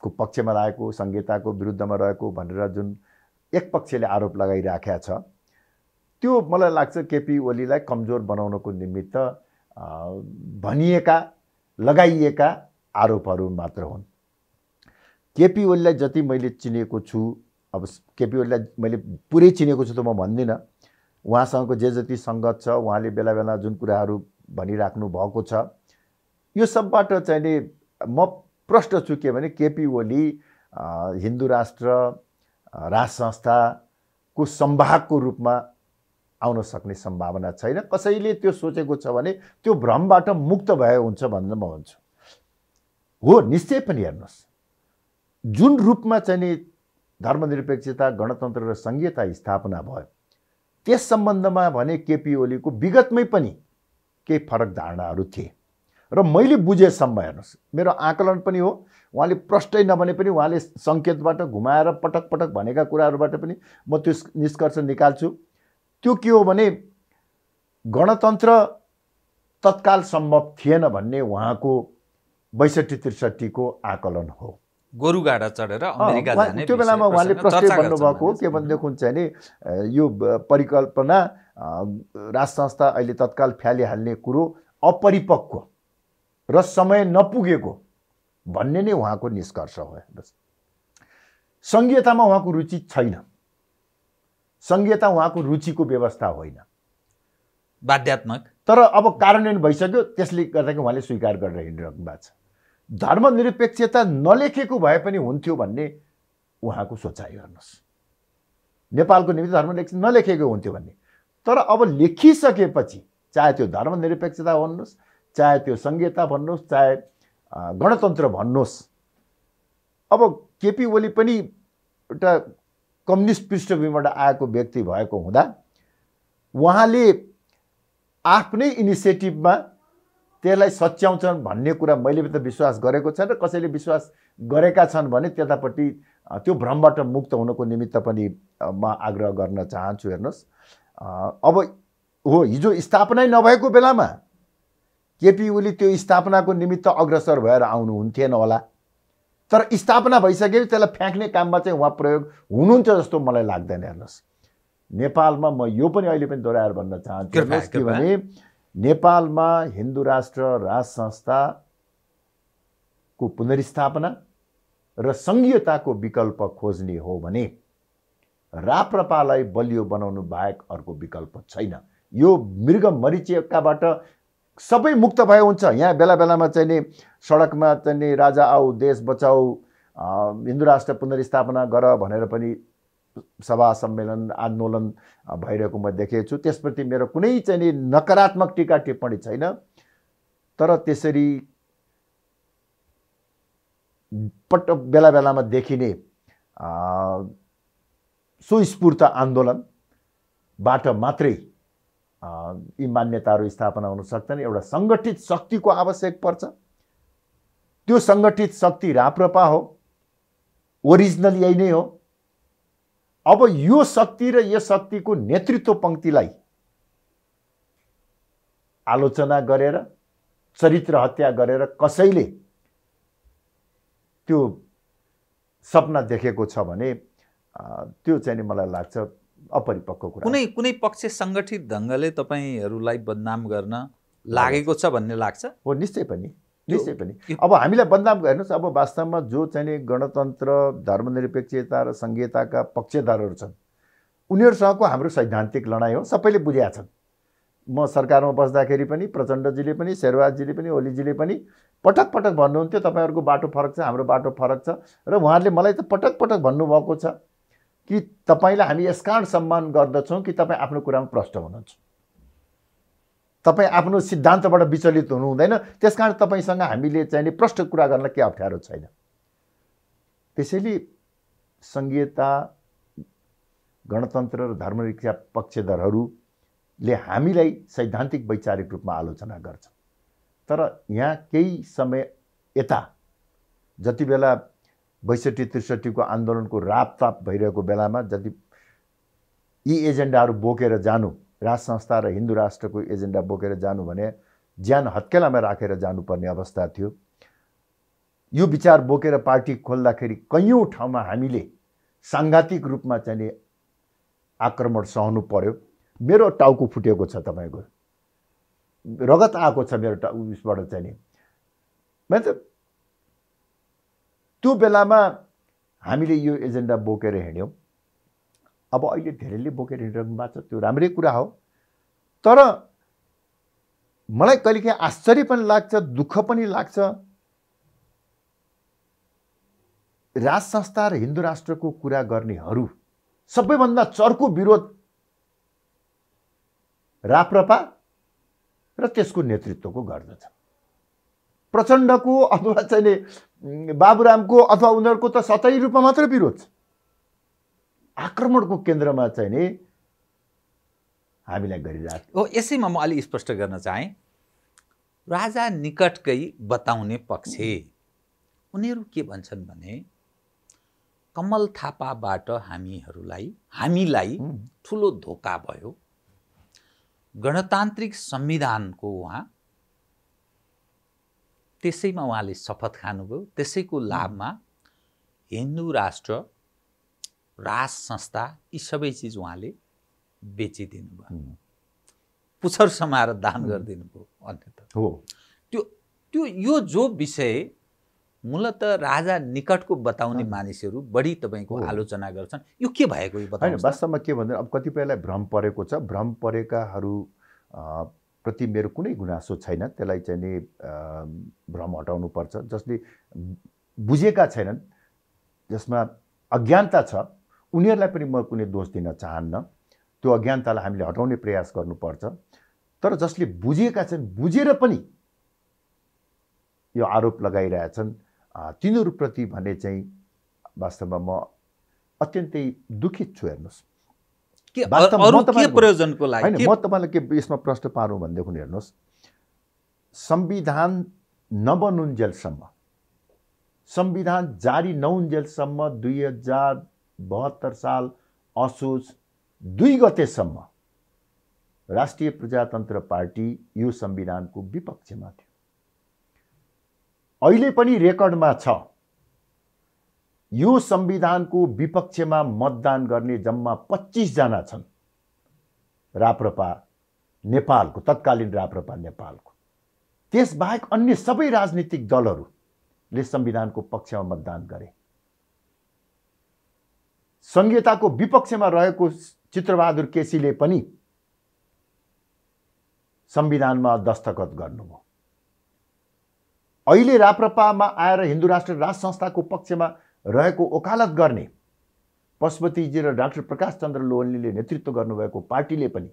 को पक्षमा रहेको, संहिताको विरुद्धमा रहेको भनेर जुन एक पक्षले आरोप लगाइराखेको छ, त्यो मलाई लाग्छ केपी ओलीलाई कमजोर बनाउनको निमित्त लगाइएका आरोपहरू मात्र हुन्। केपी ओलीलाई जति मैले चिनेको छु, अब केपी ओलीलाई मैले पुरै चिनेको छु त म भन्दिनँ, उहाँसँगको जे जति सङ्गत छ, उहाँले बेला बेला जुन कुराहरू भनिराख्नु भएको छ, यो सबबाट चाहिँ नि म प्रश्न छु के भने केपी ओली हिन्दू राष्ट्र राज संस्थाको संवाहकको रूपमा आउन सक्ने सम्भावना छैन। कसैले त्यो सोचेको छ भने त्यो भ्रमबाट मुक्त भयो हुन्छ भनेर म भन्छु। हो, निश्चय पनि हेर्नुहोस्, जुन रूपमा चाहिँ नि धर्मनिरपेक्षता, गणतन्त्र र संघीयता स्थापना भयो, त्यस सम्बन्धमा भने केपी ओलीको विगतमै पनि केही फरक धारणाहरू थिए र मैले बुझेसम्म हेर्नुहोस्, मेरो आकलन पनि हो, उहाँले प्रष्टै नभने पनि उहाँले सङ्केतबाट घुमाएर पटक पटक भनेका कुराहरूबाट पनि म त्यो निष्कर्ष निकाल्छु। त्यो के हो भने गणतन्त्र तत्काल सम्भव थिएन भन्ने उहाँको 62-63 को आकलन हो। गोरुगाडा चढेर अमेरिका जाने त्यो बेलामा उहाँले प्रष्टै भन्नुभएको हो के भनेदेखि चाहिँ नि यो परिकल्पना राज संस्था अहिले तत्काल फ्यालिहाल्ने कुरो अपरिपक्व र समय नपुगेको भन्ने नै उहाँको निष्कर्ष हो। संघीयतामा उहाँको रुचि छैन, सङ्घीयता उहाँको रुचिको व्यवस्था होइन, बाध्यात्मक। तर अब कार्यान्वयन भइसक्यो, त्यसले गर्दाखेरि उहाँले स्वीकार गरेर हिँडिरहनु भएको छ। धर्मनिरपेक्षता नलेखेको भए पनि हुन्थ्यो भन्ने उहाँको सोचाइ गर्नुहोस्। नेपालको निमित्त धर्मनिरपेक्षता नलेखेको हुन्थ्यो भन्ने, तर अब लेखिसकेपछि चाहे त्यो धर्मनिरपेक्षता भन्नुहोस्, चाहे त्यो सङ्घीयता भन्नुहोस्, चाहे गणतन्त्र भन्नुहोस्, अब केपी ओली पनि एउटा कम्युनिस्ट पृष्ठभूमिबाट आएको व्यक्ति भएको हुँदा उहाँले आफ्नै इनिसिएटिभमा त्यसलाई सच्याउँछन् भन्ने कुरा मैले त विश्वास गरेको छैन। कसैले विश्वास गरेका छन् भने त्यतापट्टि त्यो भ्रमबाट मुक्त हुनको निमित्त पनि म आग्रह गर्न चाहन्छु। हेर्नुहोस्, अब हो हिजो स्थापनै नभएको बेलामा केपी ओली त्यो स्थापनाको निमित्त अग्रसर भएर आउनुहुन्थेन होला, तर स्थापना भइसकेपछि त्यसलाई फ्याँक्ने काममा चाहिँ उहाँ प्रयोग हुनुहुन्छ जस्तो मलाई लाग्दैन। हेर्नुहोस्, नेपालमा म यो पनि अहिले पनि दोहोऱ्याएर भन्न चाहन्छु कि भने नेपालमा हिन्दू राष्ट्र राज संस्थाको पुनर्स्थापना र सङ्घीयताको विकल्प खोज्ने हो भने राप्रपालाई बलियो बनाउनु बाहेक अर्को विकल्प छैन। यो मृग मरिचिकाबाट सबै मुक्त भए हुन्छ। यहाँ बेला बेलामा चाहिँ नि सडकमा चाहिँ नि राजा आऊ देश बचाऊ हिन्दू राष्ट्र पुनर्स्थापना गर भनेर पनि सभा सम्मेलन आन्दोलन भइरहेको म देखेको छु। त्यसप्रति मेरो कुनै चाहिँ नि नकारात्मक टीका टिप्पणी छैन, तर त्यसरी बेला बेलामा देखिने सुस्फूर्त आन्दोलनबाट मात्रै यी मान्यताहरू स्थापना हुन सक्दैन। एउटा सङ्गठित शक्तिको आवश्यक पर्छ। त्यो सङ्गठित शक्ति राप्रपा हो, ओरिजिनल यही नै हो। अब यो शक्ति र यो शक्तिको नेतृत्व पङ्क्तिलाई आलोचना गरेर चरित्र हत्या गरेर कसैले त्यो सपना देखेको छ भने त्यो चाहिँ नि मलाई लाग्छ अपरिपक्व कुरा। कुनै पक्ष सङ्गठित ढङ्गले तपाईहरूलाई बदनाम गर्न लागेको छ भन्ने लाग्छ? हो, निश्चय पनि। अब हामीलाई बदनाम हेर्नुहोस्, अब वास्तवमा जो चाहिँ गणतन्त्र धर्मनिरपेक्षता र सङ्घीयताका पक्षधरहरू छन् उनीहरूसँगको हाम्रो सैद्धान्तिक लडाइँ हो, सबैले बुझेका छन्। म सरकारमा बस्दाखेरि पनि प्रचण्डजीले पनि शेरबहादुरजीले पनि ओलीजीले पनि पटक पटक भन्नुहुन्थ्यो तपाईँहरूको बाटो फरक छ, हाम्रो बाटो फरक छ। र उहाँहरूले मलाई त पटक पटक भन्नुभएको छ कि तपाईँलाई हामी यसकारण सम्मान गर्दछौँ कि तपाईँ आफ्नो कुरामा प्रष्ट हुनुहुन्छ, तपाईँ आफ्नो सिद्धान्तबाट विचलित हुनु हुँदैन, त्यसकारण तपाईँसँग हामीले चाहिँ नि प्रष्ट कुरा गर्न के अप्ठ्यारो छैन। त्यसैले सङ्घीयता गणतन्त्र र धर्मनिरपेक्ष पक्षधरहरूले हामीलाई सैद्धान्तिक वैचारिक रूपमा आलोचना गर्छ। तर यहाँ केही समय यता जति बेला 62-63 को आन्दोलनको रापताप भइरहेको बेलामा जति यी एजेन्डाहरू बोकेर जानु, राज संस्था र हिन्दू राष्ट्रको एजेन्डा बोकेर जानु भने ज्यान हत्केलामा राखेर जानुपर्ने अवस्था थियो। यो विचार बोकेर पार्टी खोल्दाखेरि कैयौँ ठाउँमा हामीले साङ्घातिक रूपमा चाहिँ आक्रमण सहनु पर्यो। मेरो टाउको फुटेको छ, तपाईँको रगत आएको छ मेरो उसबाट चाहिँ नि। मतलब त्यो बेलामा हामीले यो एजेन्डा बोकेर हिँड्यौँ। अब अहिले धेरैले बोकेर हिँडिरहनु भएको छ, त्यो राम्रै कुरा हो। तर मलाई कहिलेकाहीँ आश्चर्य पनि लाग्छ, दुःख पनि लाग्छ। राज संस्था र हिन्दू राष्ट्रको कुरा गर्नेहरू सबैभन्दा चर्को विरोध राप्रपा र त्यसको नेतृत्वको गर्दछ। प्रचण्डको अथवा चाहिँ बाबुरामको अथवा उनीहरूको त सतही रूपमा मात्र विरोध छ। आक्रमणको केन्द्रमा चाहिँ नि हामीलाई गरिरहेको हो। यसैमा म अलि स्पष्ट गर्न चाहेँ, राजा निकटकै बताउने पक्ष उनीहरू के भन्छन् भने कमल थापाबाट हामीलाई ठुलो धोका भयो। गणतान्त्रिक संविधानको त्यसैमा उहाँले शपथ खानुभयो, त्यसैको लाभमा हिन्दू राष्ट्र राज संस्था यी सबै चिज उहाँले बेचिदिनु भयो, पुच्छर समाएर दान गरिदिनु भयो। अन्यथा हो त्यो यो जो विषय मूलत राजा निकटको बताउने मानिसहरू बढी तपाईँको आलोचना गर्छन्। यो के भएको यो बताउनुहोस्। वास्तवमा के भन्दा अब कतिपयलाई भ्रम परेको छ। भ्रम परेकाहरू प्रति मेरो कुनै गुनासो छैन। त्यसलाई चाहिँ नि भ्रम हटाउनु पर्छ। जसले बुझेका छैनन्, जसमा अज्ञानता छ, उनीहरूलाई पनि म कुनै दोष दिन चाहन्न। त्यो अज्ञानतालाई हामीले हटाउने प्रयास गर्नुपर्छ। तर जसले बुझेका छन्, बुझेर पनि यो आरोप लगाइरहेछन्, तिनीहरूप्रति भने चाहिँ वास्तवमा म अत्यन्तै दुखित छु। हेर्नुहोस्, के प्रयोजनको लागि हैन, म तपाईँलाई के यसमा प्रश्न पारौँ भनेदेखि हेर्नुहोस्, संविधान नबनुन्जेलसम्म, संविधान जारी नहुन्जेलसम्म 2072 साल असोज 2 गतेसम्म राष्ट्रिय प्रजातन्त्र पार्टी यो संविधानको विपक्षमा थियो। अहिले पनि रेकर्डमा छ, यो संविधानको विपक्षमा मतदान गर्ने जम्मा 25 जना छन् राप्रपा नेपालको, तत्कालीन राप्रपा नेपालको। त्यसबाहेक अन्य सबै राजनीतिक दलहरूले संविधानको पक्षमा मतदान गरे। संहिताको विपक्षमा रहेको चित्रबहादुर केसीले पनि संविधानमा दस्तखत गर्नुभयो। अहिले राप्रपामा आएर हिन्दू राष्ट्र राज संस्थाको पक्षमा रहेको वकालत गर्ने पशुपतिजी र डाक्टर प्रकाश चन्द्र लोहनीले नेतृत्व गर्नुभएको पार्टीले पनि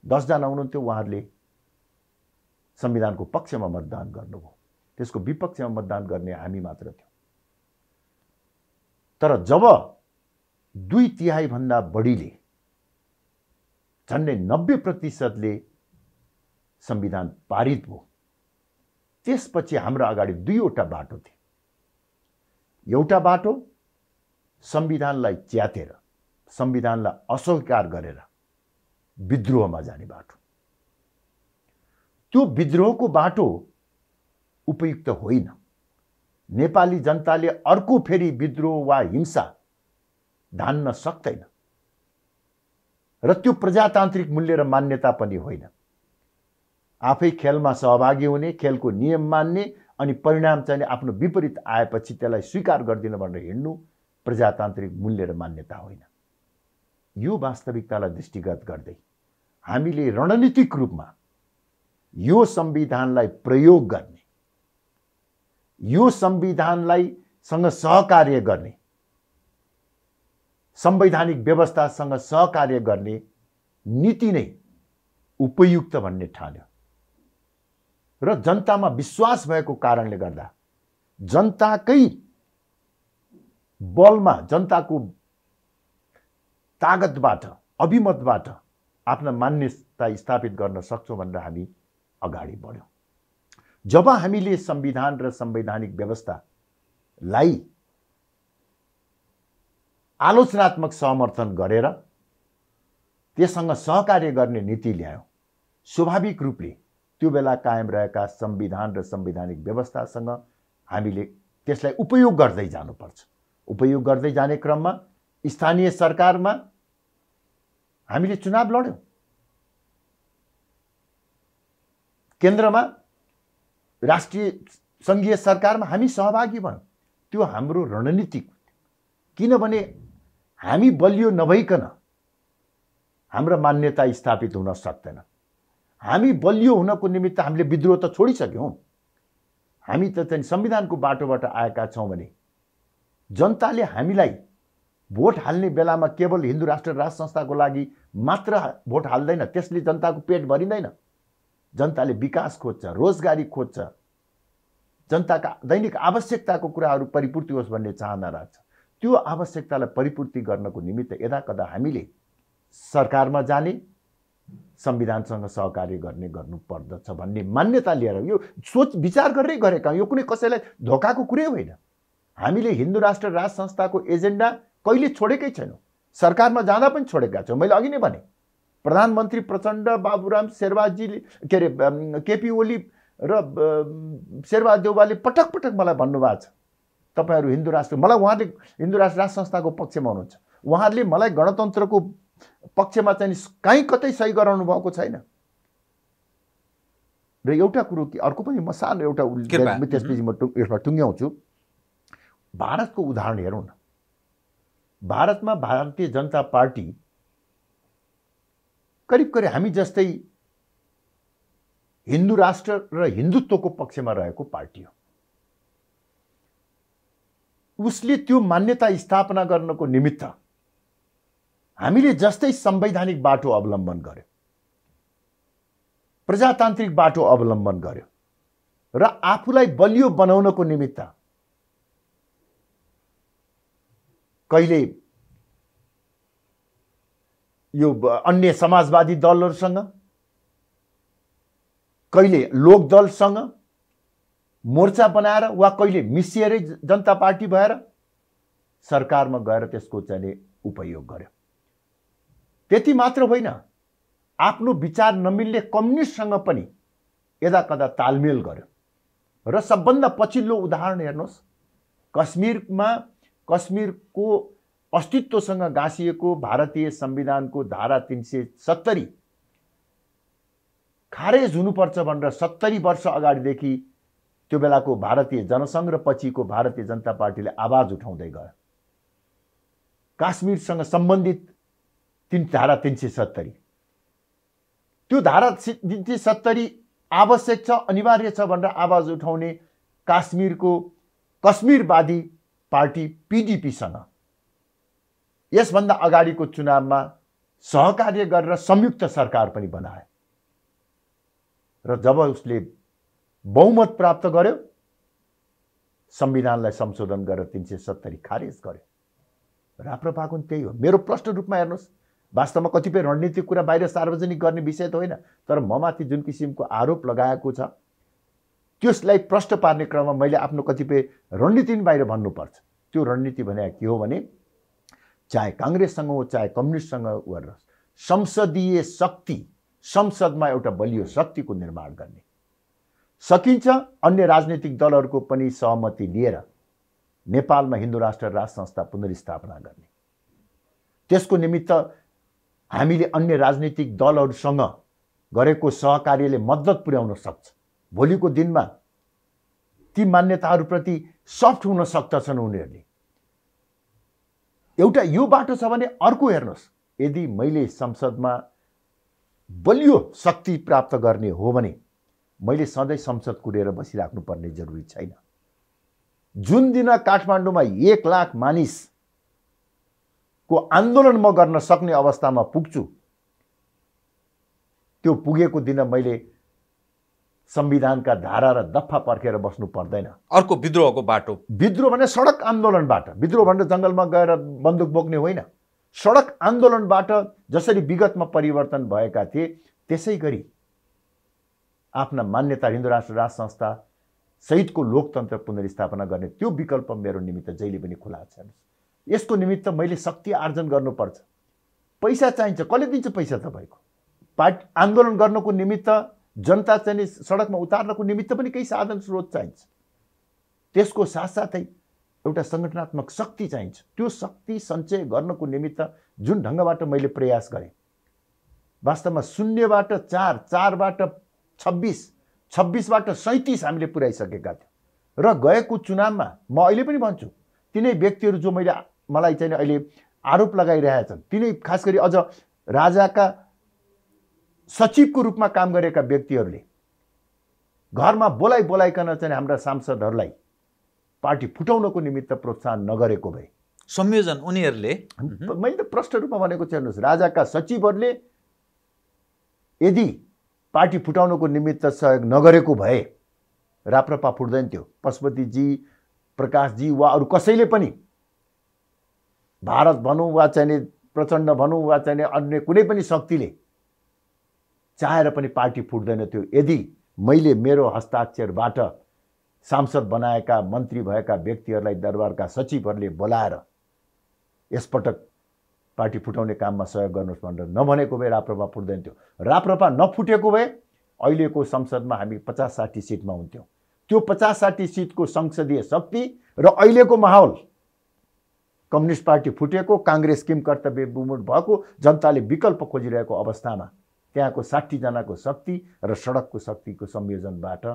10 जना हुनुहुन्थ्यो, उहाँहरूले संविधानको पक्षमा मतदान गर्नुभयो। त्यसको विपक्षमा मतदान गर्ने हामी मात्र थियौँ। तर जब 2/3 भन्दा बढीले, झन्डै 90% संविधान पारित भयो, त्यसपछि हाम्रो अगाडि 2वटा बाटो थिए। एउटा बाटो संविधानलाई च्यातेर, संविधानलाई अस्वीकार गरेर विद्रोहमा जाने बाटो। त्यो विद्रोहको बाटो उपयुक्त होइन। नेपाली जनताले अर्को फेरि विद्रोह वा हिंसा धान्न सक्दैन र त्यो प्रजातान्त्रिक मूल्य र मान्यता पनि होइन। आफै खेलमा सहभागी हुने, खेलको नियम मान्ने अनि परिणाम चाहिँ आफ्नो विपरीत आएपछि त्यसलाई स्वीकार गर्दिन भनेर हिँड्नु प्रजातान्त्रिक मूल्य र मान्यता होइन। यो वास्तविकतालाई दृष्टिगत गर्दै हामीले रणनीतिक रूपमा यो संविधानलाई प्रयोग गर्ने, यो संविधानलाई सँग सहकार्य गर्ने, संवैधानिक व्यवस्थासँग सहकार्य गर्ने नीति नै उपयुक्त भन्ने ठान्यो र जनतामा विश्वास भएको कारणले गर्दा जनताकै बलमा, जनताको तागतबाट, अभिमतबाट आफ्ना मान्यता स्थापित गर्न सक्छौं भनेर हामी अगाडि बढ्यौं। जब हामीले संविधान र संवैधानिक व्यवस्थालाई आलोचनात्मक समर्थन गरेर त्यससँग सहकार्य गर्ने नीति ल्यायौं, स्वाभाविक रूपले त्यो बेला कायम रहेका संविधान र संवैधानिक व्यवस्थासँग हामीले त्यसलाई उपयोग गर्दै जानुपर्छ। उपयोग गर्दै जाने क्रममा स्थानीय सरकारमा हामीले चुनाव लड्यौं, केन्द्रमा राष्ट्रिय संघीय सरकारमा हामी सहभागी भयौं। त्यो हाम्रो रणनीतिक, किनभने हामी बलियो नभइकन हाम्रो मान्यता स्थापित हुन सक्दैन। हामी बलियो हुनको निमित्त हामीले विद्रोह त छोडिसक्यौं। हामी त चाहिँ संविधानको बाटोबाट आएका छौं भने जनताले हामीलाई भोट हाल्ने बेलामा केवल हिन्दू राष्ट्र राज संस्थाको लागि मात्र भोट हाल्दैन, त्यसले जनताको पेट भरिँदैन। जनताले विकास खोज्छ, रोजगारी खोज्छ, जनताका दैनिक आवश्यकताको कुराहरू परिपूर्ति होस् भन्ने चाहना राख्छ। त्यो आवश्यकतालाई परिपूर्ति गर्नको निमित्त यदाकदा हामीले सरकारमा जाने, संविधानसँग सहकार्य गर्नु पर्दछ भन्ने मान्यता लिएर यो सोच विचार गरेरै गरेका। यो कुनै कसैलाई धोकाको कुरै होइन। हामीले हिन्दू राष्ट्र राज संस्थाको एजेन्डा कहिले छोडेकै छैनौं। सरकारमा जाँदा पनि छोडेका छौं। मैले अघि नै भने प्रधानमन्त्री प्रचण्ड, बाबुराम शेरबाजीले केपी ओली र शेरबहादुर देउवाले पटक पटक मलाई भन्नुभएको छ, तपाईहरु हिन्दू राष्ट्र, मलाई उहाँले हिन्दू राष्ट्र राज संस्थाको पक्षमा हुनुहुन्छ, उहाँहरूले मलाई गणतन्त्रको पक्षमा चाहिँ कहीँ कतै सही गराउनु भएको छैन। र एउटा कुरो कि अर्को पनि म सानो एउटा त्यसपछि म यसमा टुङ्ग्याउँछु। भारतको उदाहरण हेरौँ न। भारतमा भारतीय जनता पार्टी करिब करिब हामी जस्तै हिन्दू राष्ट्र र हिन्दुत्वको पक्षमा रहेको पार्टी हो। उसले त्यो मान्यता स्थापना गर्नको निमित्त हामीले जस्तै संवैधानिक बाटो अवलम्बन गर्यो, प्रजातान्त्रिक बाटो अवलम्बन गर्यो र आफूलाई बलियो बनाउनको निमित्त कहिले यो अन्य समाजवादी दलहरूसँग, कहिले लोकदलसँग मोर्चा बनाएर वा कहिले मिसिएरै जनता पार्टी भएर सरकारमा गएर त्यसको चाहिँ उपयोग गर्यो। त्यति मात्र होइन, आफ्नो विचार नमिल्ने कम्युनिस्टसँग पनि यदाकदा तालमेल गर्यो। र सबभन्दा पछिल्लो उदाहरण हेर्नुहोस्, कश्मीरको अस्तित्वसँग गाँसिएको भारतीय संविधानको धारा 370 खारेज हुनुपर्छ भनेर 70 वर्ष अगाडिदेखि त्यो बेलाको भारतीय जनसङ्घ र पछिको भारतीय जनता पार्टीले आवाज उठाउँदै गयो। काश्मीरसँग सम्बन्धित धारा 370, त्यो धारा 370 आवश्यक छ, अनिवार्य छ भनेर आवाज उठाउने कश्मीरवादी पार्टी पीडीपीसँग यसभन्दा अगाडिको चुनावमा सहकार्य गरेर संयुक्त सरकार पनि बनाए र जब उसले बहुमत प्राप्त गर्यो, संविधानलाई संशोधन गरेर 370 खारेज गर्यो। राप्रपाको त्यही हो। मेरो प्रश्न रूपमा हेर्नुहोस्, वास्तवमा कतिपय रणनीतिक कुरा बाहिर सार्वजनिक गर्ने विषय त होइन, तर ममाथि जुन किसिमको आरोप लगाएको छ त्यसलाई प्रश्न पार्ने क्रममा मैले आफ्नो कतिपय रणनीति पनि बाहिर भन्नुपर्छ। त्यो रणनीति भने के हो भने, चाहे काङ्ग्रेससँग हो चाहे कम्युनिस्टसँग गरेर संसदीय शक्ति, संसदमा एउटा बलियो शक्तिको निर्माण गर्ने सकिन्छ। अन्य राजनीतिक दलहरूको पनि सहमति लिएर नेपालमा हिन्दू राष्ट्र राज संस्था पुनर्स्थापना गर्ने, त्यसको निमित्त हामीले अन्य राजनीतिक दलहरूसँग गरेको सहकार्यले मद्दत पुर्याउन सक्छ। भोलिको दिनमा ती मान्यताहरूप्रति सफ्ट हुन सक्दछन् उनीहरूले। एउटा यो बाटो छ भने अर्को हेर्नुहोस्, यदि मैले संसदमा बलियो शक्ति प्राप्त गर्ने हो भने मैले सधैँ संसद कुरेर बसिराख्नुपर्ने जरुरी छैन। जुन दिन काठमाडौँमा 1 लाख मानिसको आन्दोलन म गर्न सक्ने अवस्थामा पुग्छु, त्यो पुगेको दिन मैले संविधानका धारा र दफा पर्खेर बस्नु पर्दैन। अर्को विद्रोहको बाटो, विद्रोह भने सडक आन्दोलनबाट, विद्रोह भनेर जंगलमा गएर बन्दुक बोक्ने होइन, सडक आन्दोलनबाट जसरी विगतमा परिवर्तन भएका थिए त्यसै गरी आफ्ना मान्यता हिन्दू राष्ट्र राज संस्था सहितको लोकतन्त्र पुनर्स्थापना गर्ने त्यो विकल्प मेरो निमित्त जहिले पनि खुला छ। यसको निमित्त मैले शक्ति आर्जन गर्नुपर्छ। पैसा चाहिन्छ, कसले दिन्छ पैसा तपाईँको? पार्टी आन्दोलन गर्नको निमित्त, जनता चाहिँ सडकमा उतार्नको निमित्त पनि केही साधन स्रोत चाहिन्छ। त्यसको साथसाथै एउटा संगठनात्मक शक्ति चाहिन्छ। त्यो शक्ति सञ्चय गर्नको निमित्त जुन ढङ्गबाट मैले प्रयास गरेँ, वास्तवमा 0बाट 4, 4बाट 26, 26बाट 37 हामीले पुर्याइसकेका थियौँ। र गएको चुनावमा म अहिले पनि भन्छु, तिनै व्यक्तिहरू जो मलाई चाहिँ अहिले आरोप लगाइरहेका छन्, तिनै खास गरी अझ राजाका सचिवको रूपमा काम गरेका व्यक्तिहरूले घरमा बोलाइकन चाहिँ हाम्रा सांसदहरूलाई पार्टी फुटाउनको निमित्त प्रोत्साहन नगरेको भए, संयोजन उनीहरूले, मैले त प्रष्ट रूपमा भनेको चाहिँ हेर्नुहोस्, राजाका सचिवहरूले यदि पार्टी फुटाउनको निमित्त सहयोग नगरेको भए राप्रपा फुट्दैन थियो। पशुपतिजी, प्रकाशजी वा अरू कसैले पनि, भारत भनौँ वा चाहिँ प्रचण्ड भनौँ वा चाहिँ अन्य कुनै पनि शक्तिले चाहेर पनि पार्टी फुट्दैन थियो यदि मैले मेरो हस्ताक्षरबाट सांसद बनाएका, मन्त्री भएका व्यक्तिहरूलाई दरबारका सचिवहरूले बोलाएर यसपटक पार्टी फुटाउने काममा सहयोग गर्नुहोस् भनेर नभनेको भए राप्रपा फुट्दैन थियो। राप्रपा नफुटेको भए अहिलेको संसदमा हामी 50-60 सिटमा हुन्थ्यौँ। त्यो 50-60 सिटको संसदीय शक्ति र अहिलेको माहौल, कम्युनिस्ट पार्टी फुटेको, काङ्ग्रेस किम कर्तव्य विमूढ भएको, जनताले विकल्प खोजिरहेको अवस्थामा त्यहाँको 60 जनाको शक्ति र सडकको शक्तिको संयोजनबाट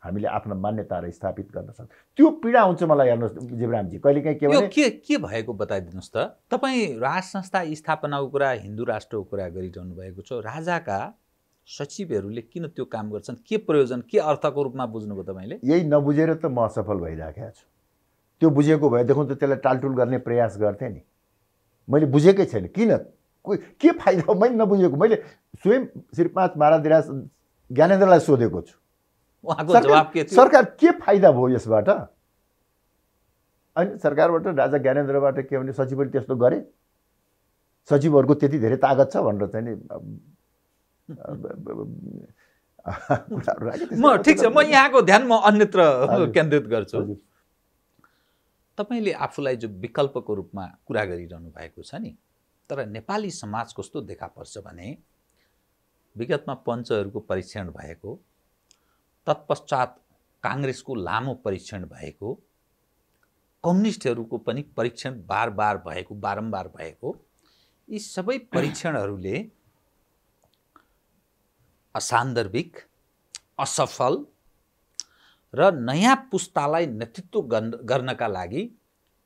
हामीले आफ्ना मान्यताहरू स्थापित गर्न सक्छौँ। त्यो पीडा हुन्छ मलाई। हेर्नुहोस् जीवरामजी, कहिलेकाहीँ के भने के भएको बताइदिनुहोस् त। तपाईँ राज संस्था स्थापनाको कुरा, हिन्दू राष्ट्रको कुरा गरिरहनु भएको छ। राजाका सचिवहरूले किन त्यो काम गर्छन्? के प्रयोजन, के अर्थको रूपमा बुझ्नुभयो तपाईँले? यही नबुझेर त म असफल भइराखेको छु। त्यो बुझेको भएदेखि त त्यसलाई टालटुल गर्ने प्रयास गर्थेँ नि। मैले बुझेकै छैन किन, के फाइदा हो मैले नबुझेको। मैले स्वयं श्री 5 महाराज ज्ञानेन्द्रलाई सोधेको छु, उहाँको जवाब के थियो? सरकार के फाइदा भयो यसबाट? अनि सरकारबाट, राजा ज्ञानेन्द्रबाट के भने सचिवले त्यस्तो गरे, सचिवहरूको त्यति धेरै तागत छ भनेर चाहिँ नि ठिक छ, म यहाँको ध्यान म अन्यत्र केन्द्रित गर्छु। तपाईँले आफूलाई जो विकल्पको रूपमा कुरा गरिरहनु भएको छ नि, तर नेपाली समाज कस्तो देखा पर्छ भने विगतमा पञ्चहरूको परीक्षण भएको, तत्पश्चात काङ्ग्रेसको लामो परीक्षण भएको, कम्युनिस्टहरूको पनि परीक्षण बारम्बार भएको, यी सबै परीक्षणहरूले असान्दर्भिक, असफल र नयाँ पुस्तालाई नेतृत्व गर्नका लागि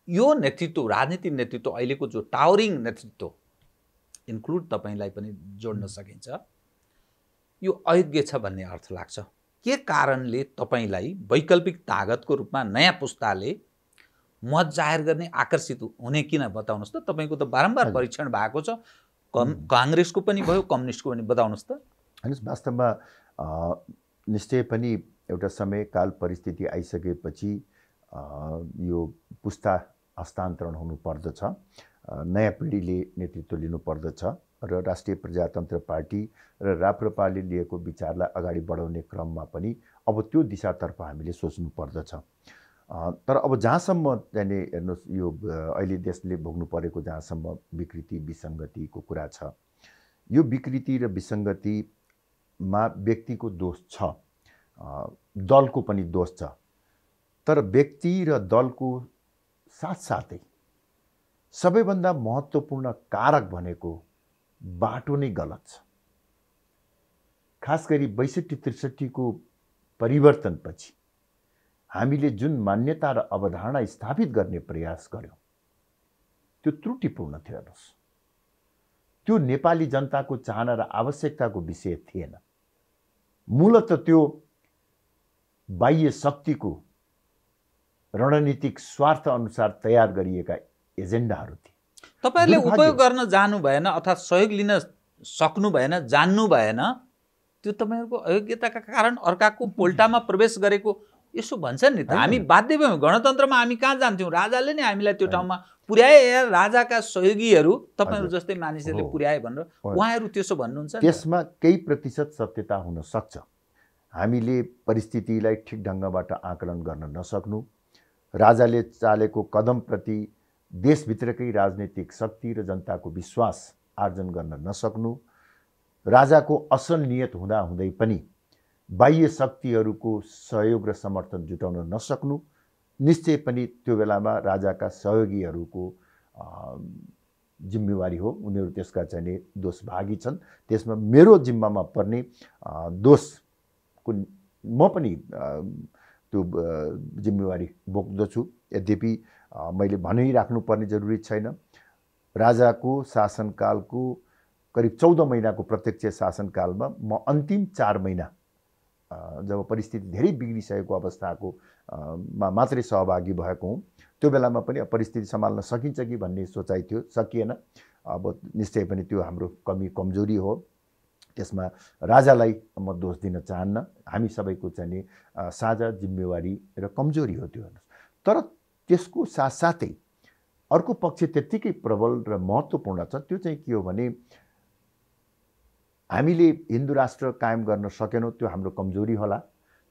यो नेतृत्व, राजनीतिक नेतृत्व, अहिलेको जो टावरिङ नेतृत्व इन्क्लुड तपाईँलाई पनि जोड्न सकिन्छ, यो अयोग्य छ भन्ने अर्थ लाग्छ। के कारणले तपाईँलाई वैकल्पिक तागतको रूपमा नयाँ पुस्ताले मत जाहेर गर्ने आकर्षित हुने किन बताउनुहोस् त। तपाईँको त बारम्बार परीक्षण भएको छ, काङ्ग्रेसको पनि भयो, कम्युनिस्टको पनि, बताउनुहोस् त। हेर्नुहोस्, वास्तवमा निश्चय पनि एउटा समयकाल परिस्थिति आइसकेपछि यो पुस्ता हस्तान्तरण हुनुपर्दछ, नयाँ पिँढीले नेतृत्व लिनुपर्दछ र राष्ट्रिय प्रजातन्त्र पार्टी र राप्रपाले लिएको विचारलाई अगाडि बढाउने क्रममा पनि अब त्यो दिशातर्फ हामीले सोच्नु पर्दछ। तर अब जहाँसम्म चाहिँ हेर्नुहोस्, यो अहिले देशले भोग्नु परेको जहाँसम्म विकृति विसङ्गतिको कुरा छ, यो विकृति र विसङ्गतिमा व्यक्तिको दोष छ, दलको पनि दोष छ, तर व्यक्ति र दलको साथसाथै सबैभन्दा महत्त्वपूर्ण कारक भनेको बाटो नै गलत छ। खास गरी 62-63 को परिवर्तनपछि हामीले जुन मान्यता र अवधारणा स्थापित गर्ने प्रयास गर्यौँ त्यो त्रुटिपूर्ण थियो। हेर्नुहोस्, त्यो नेपाली जनताको चाहना र आवश्यकताको विषय थिएन। मूलत त्यो बाह्य शक्तिको रणनीतिक स्वार्थ अनुसार तयार गरिएका एजेन्डाहरू थिए। तपाईहरुले उपयोग गर्न जानु भएन अर्थात् सहयोग लिन सक्नु भएन, जान्नु भएन, त्यो तपाईहरुको अयोग्यताका कारण अर्काको पोल्टामा प्रवेश गरेको यसो भन्छन् नि त। हामी बाध्य भयौँ, गणतन्त्रमा हामी कहाँ जान्थ्यौँ, राजाले नै हामीलाई त्यो ठाउँमा पुर्याए, या राजाका सहयोगीहरू तपाईहरु जस्तै मानिसहरूले पुर्याए भनेर उहाँहरू त्यसो भन्नुहुन्छ। त्यसमा केही प्रतिशत सत्यता हुन सक्छ। हामीले परिस्थितिलाई ठिक ढङ्गबाट आकलन गर्न नसक्नु, राजाले चालेको कदमप्रति देशभित्रकै राजनीतिक शक्ति र जनताको विश्वास आर्जन गर्न नसक्नु, राजाको असल नियत हुँदा हुँदै पनि बाह्य शक्तिहरूको सहयोग र समर्थन जुटाउन नसक्नु निश्चय पनि त्यो बेलामा राजाका सहयोगीहरूको जिम्मेवारी हो। उनीहरू त्यसका चाहिँ दोषभागी छन्। त्यसमा मेरो जिम्मामा पर्ने दोषको म पनि त्यो जिम्मेवारी बोक्दछु। यद्यपि मैले भनिराख्नुपर्ने जरुरी छैन, राजाको शासनकालको करिब 14 महिनाको प्रत्यक्ष शासनकालमा म अन्तिम 4 महिना जब परिस्थिति धेरै बिग्रिसकेको अवस्थाको मा मात्रै सहभागी भएको हुँ। त्यो बेलामा पनि परिस्थिति सम्हाल्न सकिन्छ कि भन्ने सोचाइ थियो, सकिएन। अब निश्चय पनि त्यो हाम्रो कमजोरी हो, त्यसमा राजालाई म दोष दिन चाहन्न। हामी सबैको चाहिँ साझा जिम्मेवारी र कमजोरी हो त्यो। तर त्यसको साथसाथै अर्को पक्ष त्यत्तिकै प्रबल र महत्त्वपूर्ण छ। त्यो चाहिँ के हो भने हामीले हिन्दू राष्ट्र कायम गर्न सकेनौँ, त्यो हाम्रो कमजोरी होला।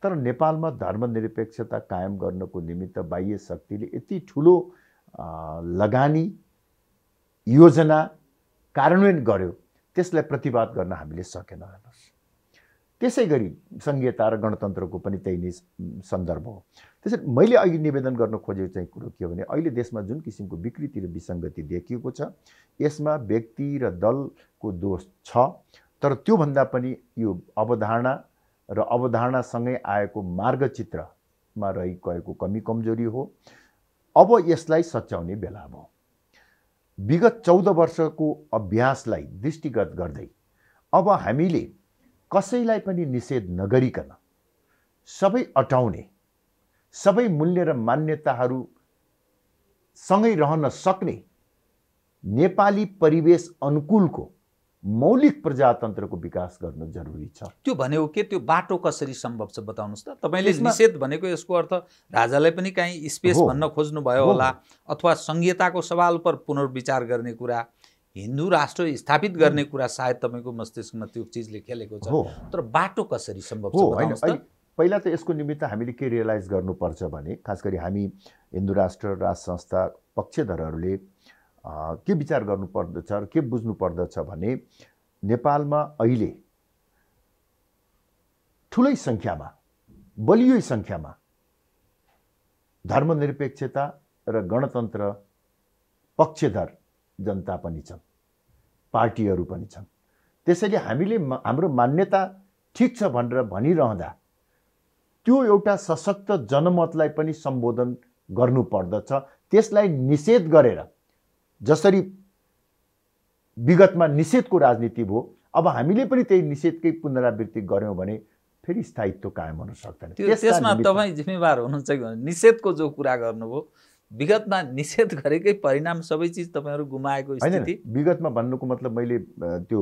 तर नेपालमा धर्मनिरपेक्षता कायम गर्नको निमित्त बाह्य शक्तिले यति ठुलो लगानी योजना कार्यान्वयन गर्यो, त्यसलाई प्रतिवाद गर्न हामीले सकेन। त्यसै गरी संघीयता र गणतन्त्रको पनि त्यही नै सन्दर्भ हो। त्यसैले मैले अहिले निवेदन गर्न खोजेको चाहिँ कुरो के हो भने अहिले देशमा जुन किसिमको विकृति र विसङ्गति देखिएको छ, यसमा व्यक्ति र दलको दोष छ। तर त्योभन्दा पनि यो अवधारणा र अवधारणासँगै आएको मार्गचित्रमा रहि गएको कमी कमजोरी हो। अब यसलाई सच्याउने बेला भयो। विगत 14 वर्षको अभ्यासलाई दृष्टिगत गर्दै अब हामीले कसैलाई पनि निषेध नगरिकन सबै अटाउने, सबै मूल्य र मान्यताहरू सँगै रहन सक्ने नेपाली परिवेश अनुकूलको मौलिक प्रजातन्त्रको विकास गर्न जरुरी छ। त्यो भनेको के, त्यो बाटो कसरी सम्भव छ बताउनुस् त। तपाईले निषेध भनेको यसको अर्थ राजालाई पनि कहीँ स्पेस भन्न खोज्नु भयो होला, अथवा संहिताको सवाल पर पुनर्विचार गर्ने कुरा, हिन्दू राष्ट्र स्थापित गर्ने कुरा सायद तपाईको मस्तिष्कमा त्यो चिजले खेलेको छ। तर बाटो कसरी सम्भव छ बताउनुस् त। पहिला त यसको निमित्त हामीले के रियलाइज गर्नुपर्छ भने, खास गरी हामी हिन्दू राष्ट्र राज संस्था पक्षधरहरूले के विचार गर्नुपर्दछ र के बुझ्नु पर्दछ भने, नेपालमा अहिले ठुलै सङ्ख्यामा, बलियो सङ्ख्यामा धर्मनिरपेक्षता र गणतन्त्र पक्षधर जनता पनि छन्, पार्टीहरू पनि छन्। त्यसैले हामीले हाम्रो मान्यता ठिक छ भनेर भनिरहँदा त्यो एउटा सशक्त जनमतलाई पनि सम्बोधन गर्नुपर्दछ। त्यसलाई निषेध गरेर, जसरी विगतमा निषेधको राजनीति भयो, अब हामीले पनि त्यही निषेधकै पुनरावृत्ति गर्यौँ भने फेरि स्थायित्व कायम हुन सक्दैन। त्यसमा तपाईँ जिम्मेवार हुनुहुन्छ कि भने निषेधको जो कुरा गर्नुभयो, विगतमा निषेध गरेकै परिणाम सबै चिज तपाईँहरू गुमाएको स्थिति। विगतमा भन्नुको मतलब मैले त्यो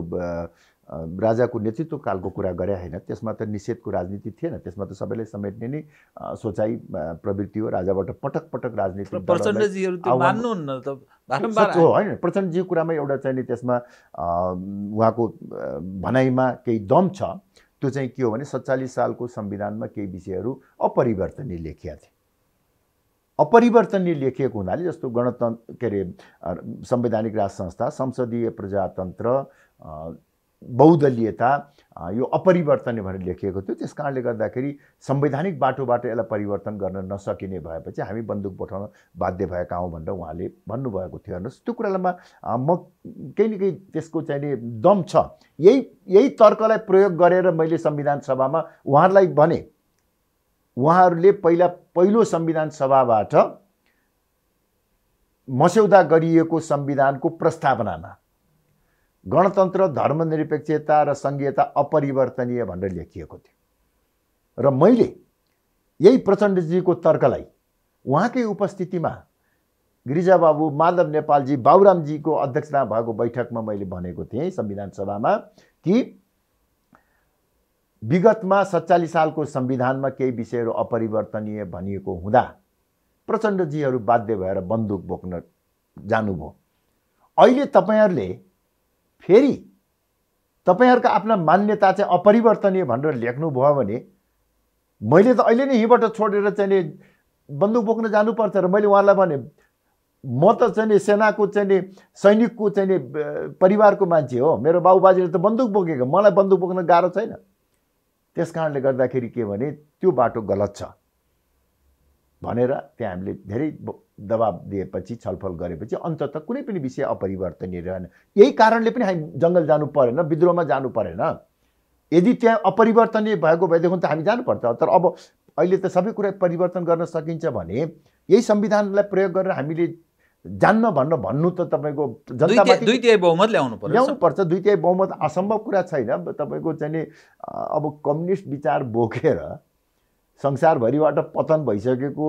राजाको नेतृत्व कालको कुरा गरे होइन, त्यसमा त निषेधको राजनीति थिएन। त्यसमा त सबैले समेट्ने नै सोचाइ प्रवृत्ति हो। राजाबाट पटक पटक राजनीति प्रचण्डजीहरू त्यो मान्नुहुन्न त बारम्बार हो होइन। प्रचण्डजीको कुरामा एउटा चाहिँ नि त्यसमा उहाँको भनाइमा केही दम छ। त्यो चाहिँ के हो भने 47 सालको संविधानमा केही विषयहरू अपरिवर्तनीय लेखिया थिए। अपरिवर्तनीय लेखिएको हुनाले, जस्तो गणतन्त्र के अरे संवैधानिक राज संस्था, संसदीय प्रजातन्त्र, बहुदलीयता, यो अपरिवर्तनीय भनेर लेखिएको थियो। त्यस कारणले गर्दाखेरि संवैधानिक बाटोबाट यसलाई परिवर्तन गर्न नसकिने भएपछि हामी बन्दुक उठाउन बाध्य भएका हौँ भनेर उहाँले भन्नुभएको थियो। हेर्नुहोस्, त्यो कुरामा म केही न केही त्यसको चाहिँ नि दम छ। यही तर्कलाई प्रयोग गरेर मैले संविधान सभामा उहाँहरूलाई भने, उहाँहरूले पहिलो संविधान सभाबाट मस्यौदा गरिएको संविधानको प्रस्तावनामा गणतन्त्र, धर्मनिरपेक्षता र संघीयता अपरिवर्तनीय भनेर लेखिएको थियो। र मैले यही प्रचण्डजीको तर्कलाई उहाँकै उपस्थितिमा गिरिजाबाबु, माधव नेपालजी, बाबुरामजीको अध्यक्षता भएको बैठकमा मैले भनेको थिएँ संविधान सभामा कि विगतमा 47 सालको संविधानमा केही विषयहरू अपरिवर्तनीय भनिएको हुँदा प्रचण्डजीहरू बाध्य भएर बन्दुक बोक्न जानुभयो। अहिले तपाईहरूले फेरि तपाईहरुका आफ्ना मान्यता चाहिँ अपरिवर्तनीय भनेर लेख्नुभयो भने मैले त अहिले नै यहीँबाट छोडेर चाहिँ नि बन्दुक बोक्न जानुपर्छ। र मैले उहाँलाई भने, म त चाहिँ नि सेनाको चाहिँ नि सैनिकको चाहिँ नि परिवारको मान्छे हो, मेरो बाबुबाजेले त बन्दुक बोकेको, मलाई बन्दुक बोक्न गाह्रो छैन। त्यस कारणले गर्दाखेरि के भने त्यो बाटो गलत छ भनेर त्यहाँ हामीले धेरै दबाब दिएपछि, छलफल गरेपछि अन्ततः कुनै पनि विषय अपरिवर्तनीय रहेन। यही कारणले पनि हामी जङ्गल जानु परेन, विद्रोहमा जानु परेन। यदि त्यहाँ अपरिवर्तनीय भएको भएदेखि त हामी जानुपर्छ। तर अब अहिले त सबै कुरा परिवर्तन गर्न सकिन्छ भने यही संविधानलाई प्रयोग गरेर हामीले जान्न भन्नु त तपाईको जनतामाथि द्वितीय बहुमत ल्याउनु पर्छ। द्वितीय बहुमत असम्भव कुरा छैन। तपाईको चाहिँ नि अब कम्युनिस्ट विचार बोकेर संसारभरिबाट पतन भइसकेको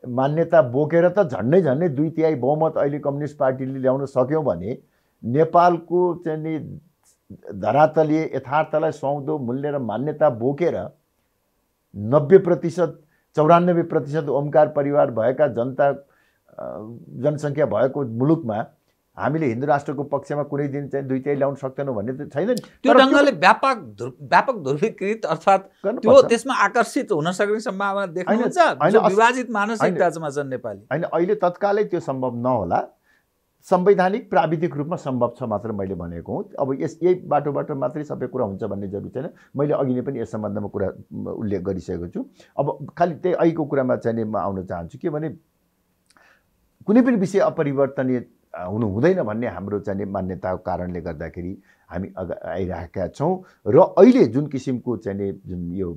मान्यता बोकेर त झन्डै द्वितीय बहुमत अहिले कम्युनिस्ट पार्टीले ल्याउन सक्यौँ भने नेपालको चाहिँ नि धरातलीय यथार्थलाई सुहाउँदो मूल्य र मान्यता बोकेर 90% 94% ओमकार परिवार भएका जनसङ्ख्या भएको मुलुकमा हामीले हिन्दू राष्ट्रको पक्षमा कुनै दिन चाहिँ द्वितीय ल्याउन सक्दैनौँ भन्ने त छैन। त्यो ढङ्गले व्यापक ध्रुवीकृत अर्थात् त्यो त्यसमा आकर्षित हुन सक्ने सम्भावना देख्नुहुन्छ? विभाजित मानसिकतामा छन् नेपाली। हैन, अहिले तत्कालै त्यो सम्भव नहोला, संवैधानिक प्राविधिक रूपमा सम्भव छ मात्र मैले भनेको हुँ। अब यही बाटोबाट मात्रै सबै कुरा हुन्छ भन्ने जरुरी छैन। मैले अघि नै पनि यस सम्बन्धमा कुरा उल्लेख गरिसकेको छु। अब खालि त्यही अहिलेको कुरामा चाहिँ म आउन चाहन्छु के भने कुनै पनि विषय अपरिवर्तनीय हुनु हुँदैन भन्ने हाम्रो चाहिँ मान्यताको कारणले गर्दाखेरि हामी आइरहेका छौँ र अहिले जुन किसिमको चाहिँ जुन यो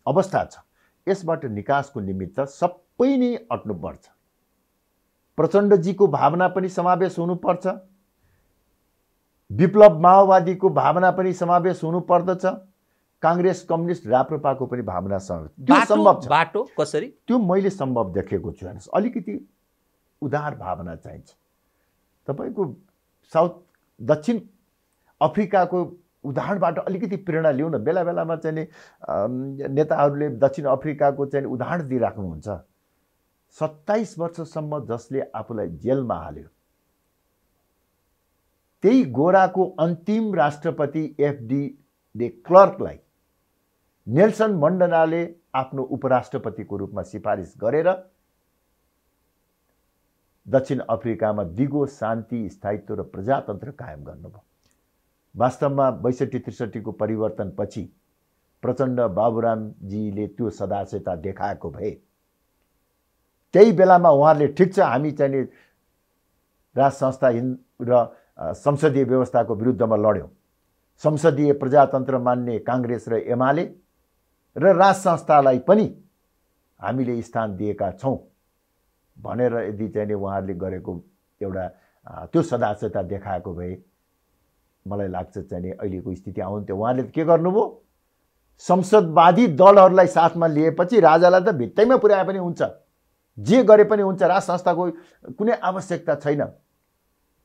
अवस्था छ यसबाट निकासको निमित्त सबै नै अट्नुपर्छ। प्रचण्डजीको भावना पनि समावेश हुनुपर्छ, विप्लव माओवादीको भावना पनि समावेश हुनुपर्दछ, काङ्ग्रेस कम्युनिस्ट राप्रपाको पनि भावना त्यो सम्भव छ। बाटो कसरी त्यो मैले सम्भव देखेको छु। हेर्नुहोस्, अलिकति उदार भावना चाहिन्छ। तपाईको दक्षिण अफ्रिकाको उदाहरणबाट अलिकति प्रेरणा लिउँ न। बेला बेलामा चाहिँ नेताहरूले दक्षिण अफ्रिकाको चाहिँ उदाहरण दिइराख्नुहुन्छ। 27 वर्षसम्म जसले आफूलाई जेलमा हाल्यो, त्यही गोराको अन्तिम राष्ट्रपति एफडी डे क्लर्कलाई नेल्सन मण्डेलाले आफ्नो उपराष्ट्रपतिको रूपमा सिफारिस गरेर दक्षिण अफ्रिकामा दिगो शान्ति, स्थायित्व र प्रजातन्त्र कायम गर्नुभयो। वास्तवमा 62-63 को परिवर्तनपछि प्रचण्ड बाबुरामजीले त्यो सदास्यता देखाएको भए त्यही बेलामा उहाँहरूले ठिक छ हामी चाहिँ राज संस्थाहीन र संसदीय व्यवस्थाको विरुद्धमा लड्यौँ, संसदीय प्रजातन्त्र मान्ने काङ्ग्रेस र एमाले र राज संस्थालाई पनि हामीले स्थान दिएका छौँ भनेर यदि चाहिँ उहाँहरूले गरेको एउटा त्यो सदास्यता देखाएको भए मलाई लाग्छ चाहिँ अहिलेको स्थिति आउँथ्यो। उहाँले के गर्नुभयो, संसदवादी दलहरूलाई साथमा लिएपछि राजालाई त भित्तैमा पुर्याए पनि हुन्छ, जे गरे पनि हुन्छ, राज संस्थाको कुनै आवश्यकता छैन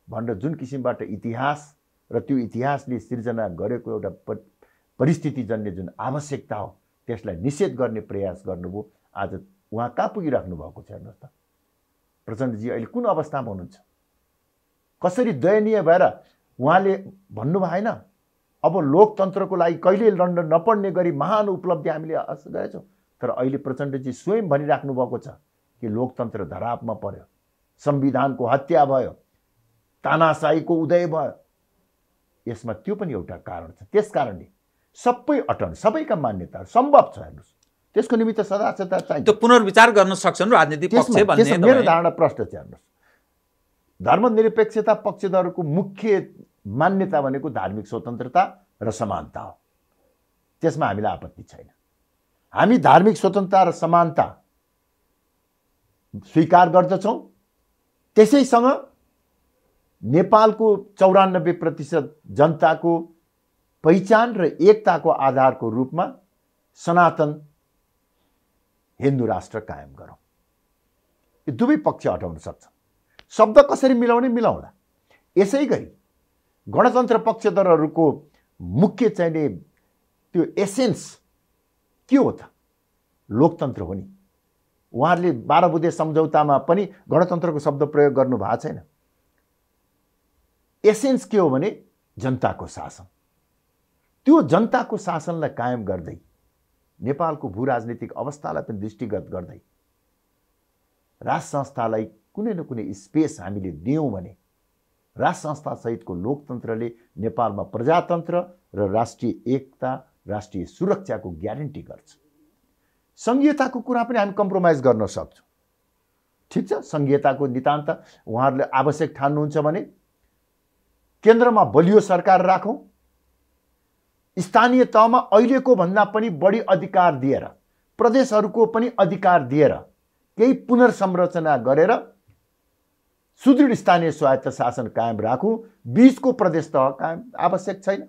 भनेर जुन किसिमबाट इतिहास र त्यो इतिहासले सिर्जना गरेको एउटा परिस्थितिजन्य जुन आवश्यकता हो त्यसलाई निषेध गर्ने प्रयास गर्नुभयो। आज उहाँ कहाँ पुगिराख्नु भएको छ हेर्नुहोस् त। प्रचण्डजी अहिले कुन अवस्थामा हुनुहुन्छ, कसरी दयनीय भएर उहाँले भन्नुभयो होइन अब लोकतन्त्रको लागि कहिले लड्न नपर्ने गरी महान उपलब्धि हामीले हासिल गरेछौँ। तर अहिले प्रचण्डजी स्वयं भनिराख्नु भएको छ कि लोकतन्त्र धरापमा पर्यो, संविधानको हत्या भयो, तानाशाहीको उदय भयो। यसमा त्यो पनि एउटा कारण छ। त्यसकारणले सबै अटन सबैका मान्यताहरू सम्भव छ। हेर्नुहोस्, त्यसको निमित्त सदास्यता चाहिन्छ। त्यो पुनर्विचार गर्न सक्छन् राजनीतिक पक्ष भन्ने मेरो धारणा प्रष्ट छ। हेर्नुहोस्, धर्मनिरपेक्षता पक्षधरको मुख्य मान्यता भनेको धार्मिक स्वतन्त्रता र समानता हो। त्यसमा हामीलाई आपत्ति छैन। हामी धार्मिक स्वतन्त्रता र समानता स्वीकार गर्दछौँ। त्यसैसँग नेपालको 94% जनताको पहिचान र एकताको आधारको रूपमा सनातन हिन्दू राष्ट्र कायम गरौँ। यो दुवै पक्ष हटाउन सक्छ। शब्द कसरी मिलाउने मिलाउला। यसै गरी गणतन्त्र पक्षधरहरूको मुख्य चाहिने त्यो एसेन्स के हो त? लोकतन्त्र हो नि। उहाँहरूले 12 बुँदे सम्झौतामा पनि गणतन्त्रको शब्द प्रयोग गर्नु भएको छैन। एसेन्स के हो भने जनताको शासन। त्यो जनताको शासनलाई कायम गर्दै नेपालको भू राजनीतिक अवस्थालाई पनि दृष्टिगत गर्दै राज संस्थालाई कुनै न कुनै स्पेस हामीले दियौँ भने राज संस्था सहितको लोकतन्त्रले नेपालमा प्रजातन्त्र र राष्ट्रिय एकता, राष्ट्रिय सुरक्षाको ग्यारेन्टी गर्छ। संघीयताको कुरा पनि हामी कम्प्रोमाइज गर्न सक्छौँ। ठिक छ, संघीयताको नितान्त उहाँहरूले आवश्यक ठान्नुहुन्छ भने केन्द्रमा बलियो सरकार राखौँ, स्थानीय तहमा अहिलेको भन्दा पनि बढी अधिकार दिएर, प्रदेशहरूको पनि अधिकार दिएर केही पुनर्संरचना गरेर सुदृढ स्थानीय स्वायत्त शासन कायम राखौँ। बीचको प्रदेश तह कायम आवश्यक छैन।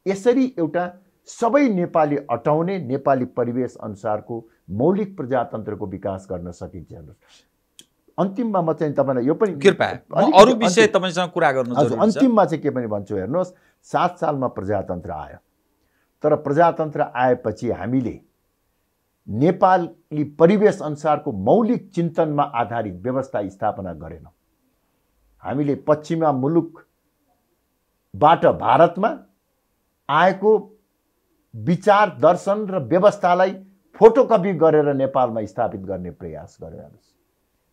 यसरी एउटा सबै नेपाली अटाउने नेपाली परिवेश अनुसारको मौलिक प्रजातन्त्रको विकास गर्न सकिन्छ। अन्तिममा म चाहिँ तपाईलाई यो पनि कृपया अरु विषय तपाईसँग कुरा गर्नु जरुरी छ। अन्तिममा चाहिँ के पनि भन्छु, हेर्नुहोस्, 7 सालमा प्रजातन्त्र आयो। तर प्रजातन्त्र आएपछि हामीले नेपाली परिवेश अनुसारको मौलिक चिन्तनमा आधारित व्यवस्था स्थापना गरेनौँ। हामीले पश्चिमा मुलुकबाट भारतमा आएको विचार, दर्शन र व्यवस्थालाई फोटोकपी गरेर नेपालमा स्थापित गर्ने प्रयास गर्यो।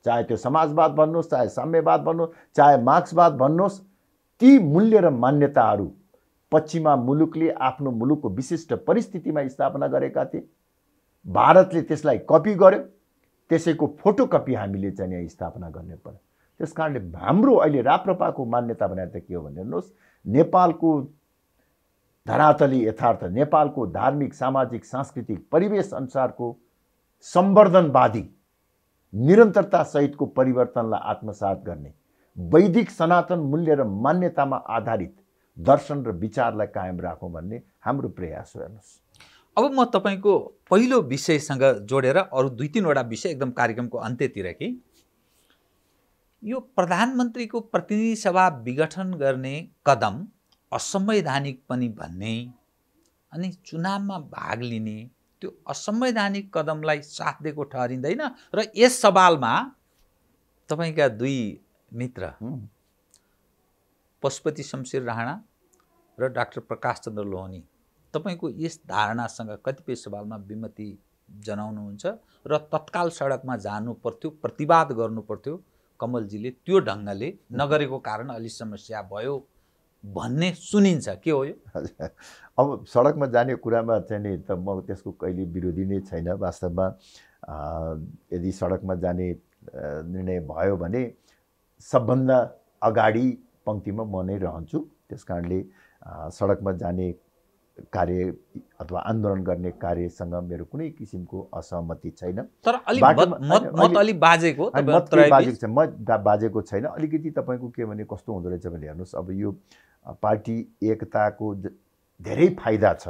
चाहे त्यो समाजवाद भन्नुहोस्, चाहे साम्यवाद भन्नुहोस्, चाहे मार्क्सवाद भन्नुहोस्, ती मूल्य र मान्यताहरू पश्चिमा मुलुकले आफ्नो मुलुकको विशिष्ट परिस्थितिमा स्थापना गरेका थिए। भारतले त्यसलाई कपी गर्यो। त्यसैको फोटोकपी हामीले चाहिँ स्थापना गर्ने पर्यो। त्यस कारणले हाम्रो अहिले राप्रपाको मान्यता भने त के हो भने हेर्नुहोस्, नेपालको धरातली यथार्थ, नेपालको धार्मिक सामाजिक सांस्कृतिक परिवेश अनुसारको सम्वर्धनवादी निरन्तरता सहितको परिवर्तनलाई आत्मसात गर्ने वैदिक सनातन मूल्य र मान्यतामा आधारित दर्शन र विचारलाई कायम राखौँ भन्ने हाम्रो प्रयास हो। हेर्नुहोस्, अब म तपाईको पहिलो विषयसँग जोडेर अरू 2-3वटा विषय एकदम कार्यक्रमको अन्त्यतिर कि यो प्रधानमन्त्रीको प्रतिनिधि सभा विघटन गर्ने कदम असंवैधानिक पनि भन्ने अनि चुनावमा भाग लिने त्यो असंवैधानिक कदमलाई साथ दिएको ठहरिँदैन र यस सवालमा तपाईका 2 मित्र पशुपति शमशेर राणा र डाक्टर प्रकाश चन्द्र लोहनी तपाईको यस धारणासँग कतिपय सवालमा विमति जनाउनुहुन्छ र तत्काल सडकमा जानु पर्थ्यो, प्रतिवाद गर्नु पर्थ्यो, कमलजीले त्यो ढङ्गले नगरेको कारण अलि समस्या भयो भन्ने सुनिन्छ। के हो यो? अब सडकमा जाने कुरामा चाहिँ नि त म त्यसको कहिले विरोधी नै छैन। वास्तवमा यदि सडकमा जाने निर्णय भयो भने सबभन्दा अगाडि पङ्क्तिमा म नै रहन्छु। त्यस कारणले सडकमा जाने कार्य अथवा आन्दोलन गर्ने कार्यसँग मेरो कुनै किसिमको असहमति छैन। तर मत अलि बाजेको म बाजेको छैन। अलिकति तपाईँको के भने कस्तो हुँदो रहेछ भने हेर्नुहोस्, अब यो पार्टी एकताको धेरै फाइदा छ,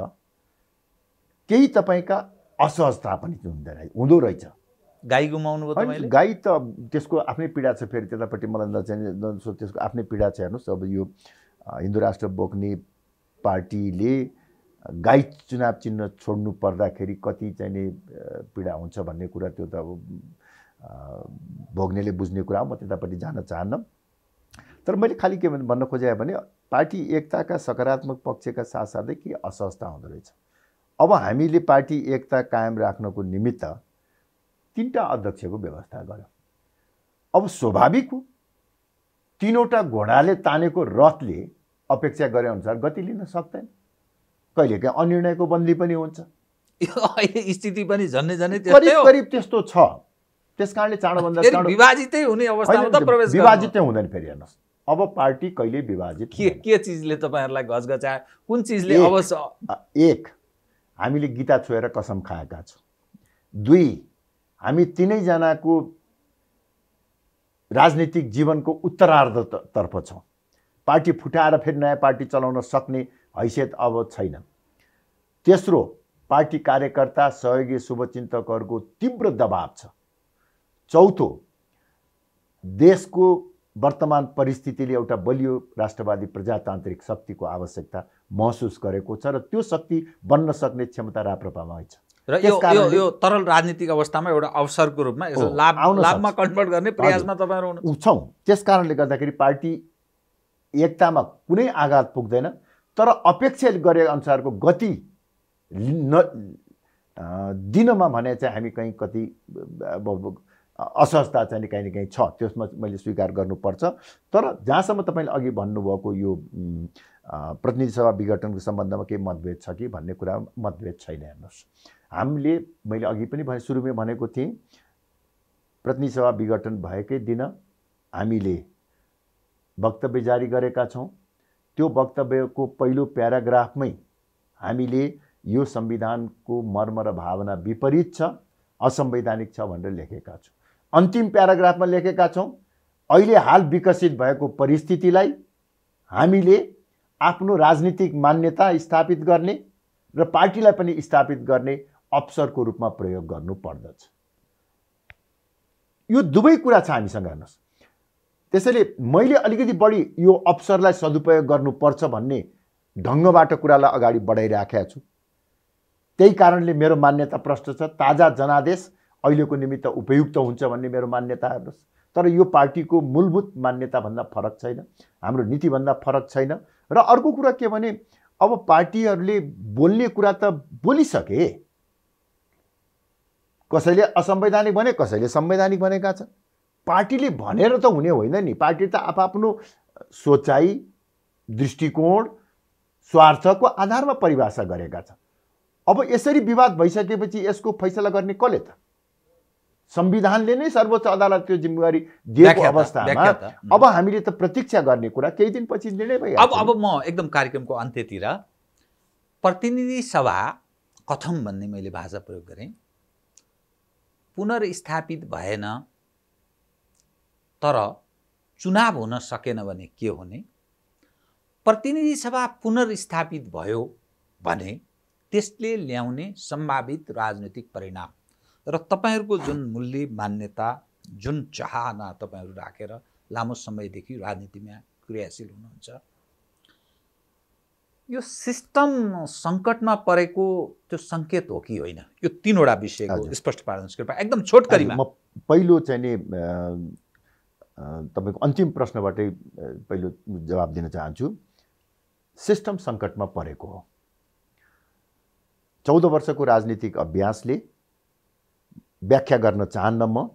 केही तपाईँका असहजता पनि हुँदो रहेछ। गाई गुमाउनु भयो तपाईले? गाई त त्यसको आफ्नै पीडा छ, फेरि त्यतापट्टि मलाई नचाहिने त्यसको आफ्नै पीडा छ। हेर्नुहोस्, अब यो हिन्दू राष्ट्र बोक्ने पार्टीले गाई चुनाव चिन्ह छोड्नु पर्दाखेरि कति चाहिने पीडा हुन्छ भन्ने कुरा त्यो त अब भोग्नेले बुझ्ने कुरा हो, म त्यतापट्टि जान चाहन्न। तर मैले खालि के भन्न खोजेँ भने पार्टी एकताका सकारात्मक पक्षका साथसाथै के असहजता हुँदो रहेछ। अब हामीले पार्टी एकता कायम राख्नको निमित्त 3टा अध्यक्षको व्यवस्था गर्यो। अब स्वाभाविक हो, 3वटा घोडाले तानेको रथले अपेक्षा गरे अनुसार गति लिन सक्दैन। कहिलेकाहीँ अनिर्णयको बन्दी पनि हुन्छ। अहिले स्थिति पनि झन्नै त्यस्तै हो, करिब त्यस्तो छ। त्यसकारणले चाँडोभन्दा चाँडो विभाजितै हुने अवस्थामा त प्रवेश विभाजितै हुँदैन। फेरि हेर्नुहोस्, अब पार्टी कहिले विभाजित के चिजले तपाईहरुलाई गजगजायो? कुन चिजले? अब 1 हामीले गीता छोएर कसम खाएका छौँ। 2 हामी 3 जनाको राजनीतिक जीवनको उत्तरार्धतर्फ छौँ। पार्टी फुटाएर फेरि नयाँ पार्टी चलाउन सक्ने हैसियत अब छैन। तेस्रो, पार्टी कार्यकर्ता सहयोगी शुभचिन्तकहरूको तीव्र दबाव छ। चौथो, देशको वर्तमान परिस्थितिले एउटा बलियो राष्ट्रवादी प्रजातान्त्रिक शक्तिको आवश्यकता महसुस गरेको छ र त्यो शक्ति बन्न सक्ने क्षमता राप्रपामा छ। र यो तरल राजनीतिक अवस्थामा एउटा अवसरको रूपमा यसलाई लाभमा कन्भर्ट गर्ने प्रयासमा तपाईहरु छौँ। त्यसकारणले गर्दाखेरि पार्टी एकतामा कुनै आघात पुग्दैन, तर अपेक्षा गरे अनुसारको गति दिनमा भने चाहिँ हामी कहीँ कति असहजता चाहिँ कहीँ न कहीँ छ, त्यसमा मैले स्वीकार गर्नुपर्छ। तर जहाँसम्म तपाईँले अघि भन्नुभएको यो प्रतिनिधि सभा विघटनको सम्बन्धमा केही मतभेद छ कि भन्ने कुरा मतभेद छैन। हेर्नुहोस्, हामीले मैले अघि पनि सुरुमै भनेको थिएँ, प्रतिनिधि सभा विघटन भएकै दिन हामीले वक्तव्य जारी गरेका छौँ। त्यो वक्तव्यको पहिलो प्याराग्राफमै हामीले यो संविधानको मर्म र भावना विपरीत छ, असंवैधानिक छ भनेर लेखेका छौँ। अन्तिम प्याराग्राफमा लेखेका छौँ, अहिले हाल विकसित भएको परिस्थितिलाई हामीले आफ्नो राजनीतिक मान्यता स्थापित गर्ने र पार्टीलाई पनि स्थापित गर्ने अवसरको रूपमा प्रयोग गर्नु पर्दछ। यो दुवै कुरा छ हामीसँग। हेर्नुहोस्, त्यसैले मैले अलिकति बढी यो अवसरलाई सदुपयोग गर्नुपर्छ भन्ने ढङ्गबाट कुरालाई अगाडि बढाइराखेका छु। त्यही कारणले मेरो मान्यता प्रष्ट छ। ताजा जनादेश अहिलेको निमित्त उपयुक्त हुन्छ भन्ने मेरो मान्यता। हेर्नुहोस्, तर यो पार्टीको मूलभूत मान्यताभन्दा फरक छैन, हाम्रो नीतिभन्दा फरक छैन। र अर्को कुरा के भने, अब पार्टीहरूले बोल्ने कुरा त बोलिसके, कसैले असंवैधानिक भने, कसैले संवैधानिक भनेका छन्। पार्टीले भनेर त हुने होइन नि, पार्टी त आफ्नो सोचाइ, दृष्टिकोण, स्वार्थको आधारमा परिभाषा गरेका छन्। अब यसरी विवाद भइसकेपछि यसको फैसला गर्ने कसले त? संविधानले नै सर्वोच्च अदालतको जिम्मेवारी दिएको अवस्थामा अब हामीले त प्रतीक्षा गर्ने कुरा केही दिनपछि निर्णय भइहाल्छ। अब म एकदम कार्यक्रमको अन्त्यतिर प्रतिनिधि सभा कथम भन्ने मैले भाषा प्रयोग गरेँ। पुनर्स्थापित भएन तर चुनाव हुन सकेन भने के हुने, प्रतिनिधि सभा पुनर्स्थापित भयो भने त्यसले ल्याउने सम्भावित राजनीतिक परिणाम र तपाईहरुको जुन मूल्य मान्यता जुन चाहना तपाईहरु राखेर लामो समयदेखि राजनीतिमा क्रियाशील हुनुहुन्छ, यो सिस्टम संकटमा परेको त्यो संकेत हो कि होइन? यो तीनवटा विषयको स्पष्ट पार्नुहोस् कृपया, एकदम छोटकरीमा। म पहिलो चाहिँ नि तपाईको अन्तिम प्रश्नबाटै पहिलो जवाब दिन चाहन्छु। सिस्टम संकटमा परेको हो। 14 वर्षको राजनीतिक अभ्यासले व्याख्या गर्न चाहन्न म।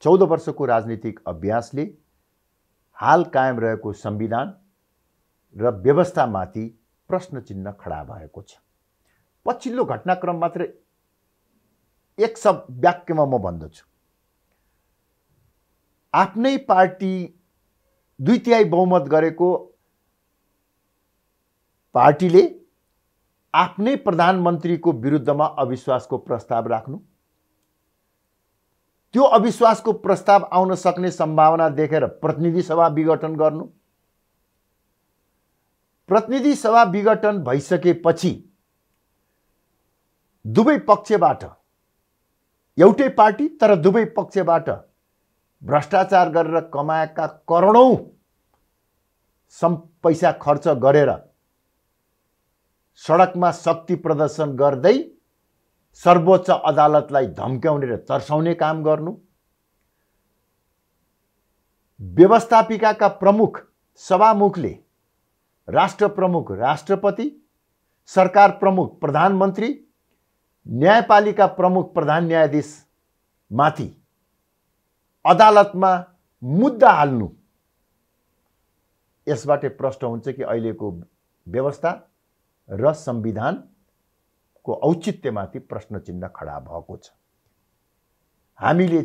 14 वर्षको राजनीतिक अभ्यासले हाल कायम रहेको संविधान र व्यवस्थामाथि प्रश्न चिन्ह खडा भएको छ। पछिल्लो घटनाक्रम मात्र एक सब वाक्यमा म भन्दछु। आफ्नै पार्टी 2/3 बहुमत गरेको पार्टीले आफ्नै प्रधानमन्त्रीको विरुद्धमा अविश्वासको प्रस्ताव राख्नु, त्यो अविश्वासको प्रस्ताव आउन सक्ने सम्भावना देखेर प्रतिनिधि सभा विघटन गर्नु, प्रतिनिधि सभा विघटन भइसकेपछि दुवै पक्षबाट, एउटै पार्टी तर दुवै पक्षबाट भ्रष्टाचार गरेर कमाएका करोडौं पैसा खर्च गरेर सडकमा शक्ति प्रदर्शन गर्दै सर्वोच्च अदालतलाई धम्क्याउने र तर्साउने काम गर्नु, व्यवस्थापिकाका प्रमुख सभामुखले राष्ट्र प्रमुख राष्ट्रपति, सरकार प्रमुख प्रधानमन्त्री, न्यायपालिका प्रमुख प्रधान न्यायाधीश माथि अदालतमा मुद्दा हाल्नु, यसबाट प्रष्ट हुन्छ कि अहिलेको व्यवस्था र संविधानको औचित्यमाथि प्रश्न चिन्ह खडा भएको छ। हामीले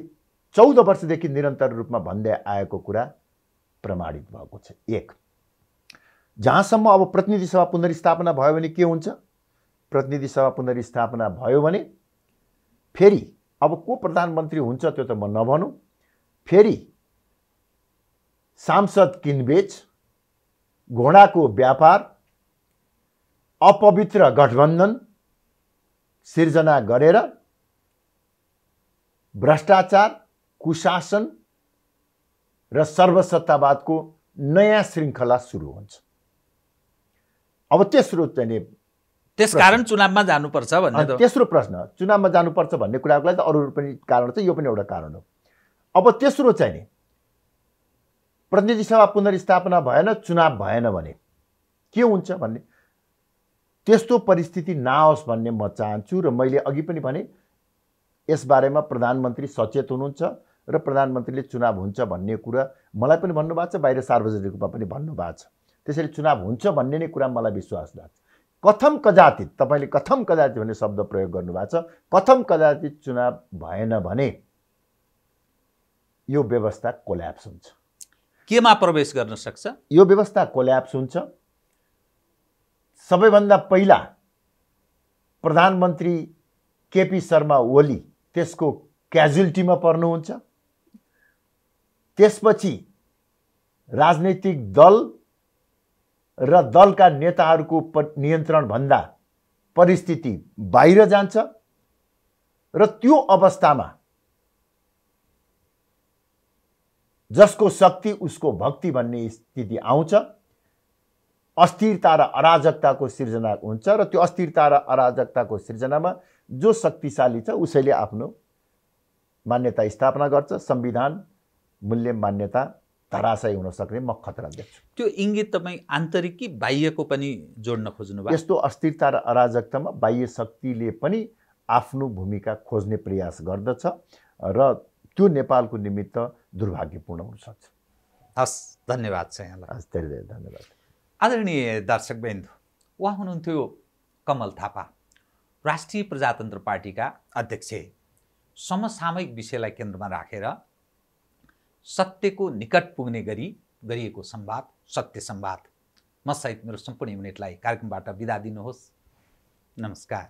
14 वर्षदेखि निरन्तर रूपमा भन्दै आएको कुरा प्रमाणित भएको छ। एक, जहाँसम्म अब प्रतिनिधि सभा पुनर्स्थापना भयो भने के हुन्छ? प्रतिनिधि सभा पुनर्स्थापना भयो भने फेरि अब को प्रधानमन्त्री हुन्छ त्यो त म नभनौं, फेरि सांसद किनबेच, घोडाको व्यापार, अपवित्र गठबन्धन सिर्जना गरेर भ्रष्टाचार, कुशासन र सर्वसत्तावादको नयाँ श्रृङ्खला सुरु हुन्छ। अब तेस्रो चाहिँ त्यसकारण चुनावमा जानुपर्छ भन्ने तेस्रो प्रश्न, चुनावमा जानुपर्छ भन्ने कुराको लागि त अरू पनि कारण छ, यो पनि एउटा कारण हो। अब तेस्रो चाहिँ नि प्रतिनिधि सभा पुनर्स्थापना भएन, चुनाव भएन भने के हुन्छ भन्ने, त्यस्तो परिस्थिति नआओस् भन्ने म चाहन्छु। र मैले अघि पनि भने यसबारेमा प्रधानमन्त्री सचेत हुनुहुन्छ र प्रधानमन्त्रीले चुनाव हुन्छ भन्ने कुरा मलाई पनि भन्नुभएको छ, बाहिर सार्वजनिक रूपमा पनि भन्नुभएको छ। त्यसैले चुनाव हुन्छ भन्ने नै कुरा मलाई विश्वास लाग्छ। कथम कदाचित, तपाईले कथम कदाचित भन्ने शब्द प्रयोग गर्नुभएको छ, कथम कदाचित चुनाव भएन भने यो व्यवस्था कोल्याप्स हुन्छ। केमा प्रवेश गर्न सक्छ? यो व्यवस्था कोल्याप्स हुन्छ। सबैभन्दा पहिला प्रधानमन्त्री केपी शर्मा ओली त्यसको क्याजुअल्टीमा पर्नुहुन्छ। त्यसपछि राजनैतिक दल र दलका नेताहरूको नियन्त्रण भन्दा परिस्थिति बाहिर जान्छ र त्यो अवस्थामा जसको शक्ति उसको भक्ति भन्ने स्थिति आउँछ। अस्थिरता र अराजकताको सिर्जना हुन्छ र त्यो अस्थिरता र अराजकताको सिर्जनामा जो शक्तिशाली छ उसैले आफ्नो मान्यता स्थापना गर्छ। संविधान मूल्य मान्यता धराशयी हुन सक्ने म खतरा देख्छु। त्यो इंगित तपाईं आन्तरिक कि बाह्यको पनि जोड्न खोज्नु भयो? यस्तो अस्थिरता र अराजकतामा बाह्य शक्तिले पनि आफ्नो भूमिका खोज्ने प्रयास गर्दछ र त्यो नेपालको निमित्त दुर्भाग्यपूर्ण हुन सक्छ। हस्, धन्यवाद छ यहाँलाई। हस्, धेरै धेरै धन्यवाद। आदरणीय दर्शकवृन्द, उहाँ हुनुहुन्थ्यो कमल थापा, राष्ट्रिय प्रजातन्त्र पार्टीका अध्यक्ष। समसामयिक विषयलाई केन्द्रमा राखेर सत्यको निकट पुग्ने गरी गरिएको संवाद सत्य संवाद। म सहित मेरो सम्पूर्ण युनिटलाई कार्यक्रमबाट बिदा दिनुहोस्। नमस्कार।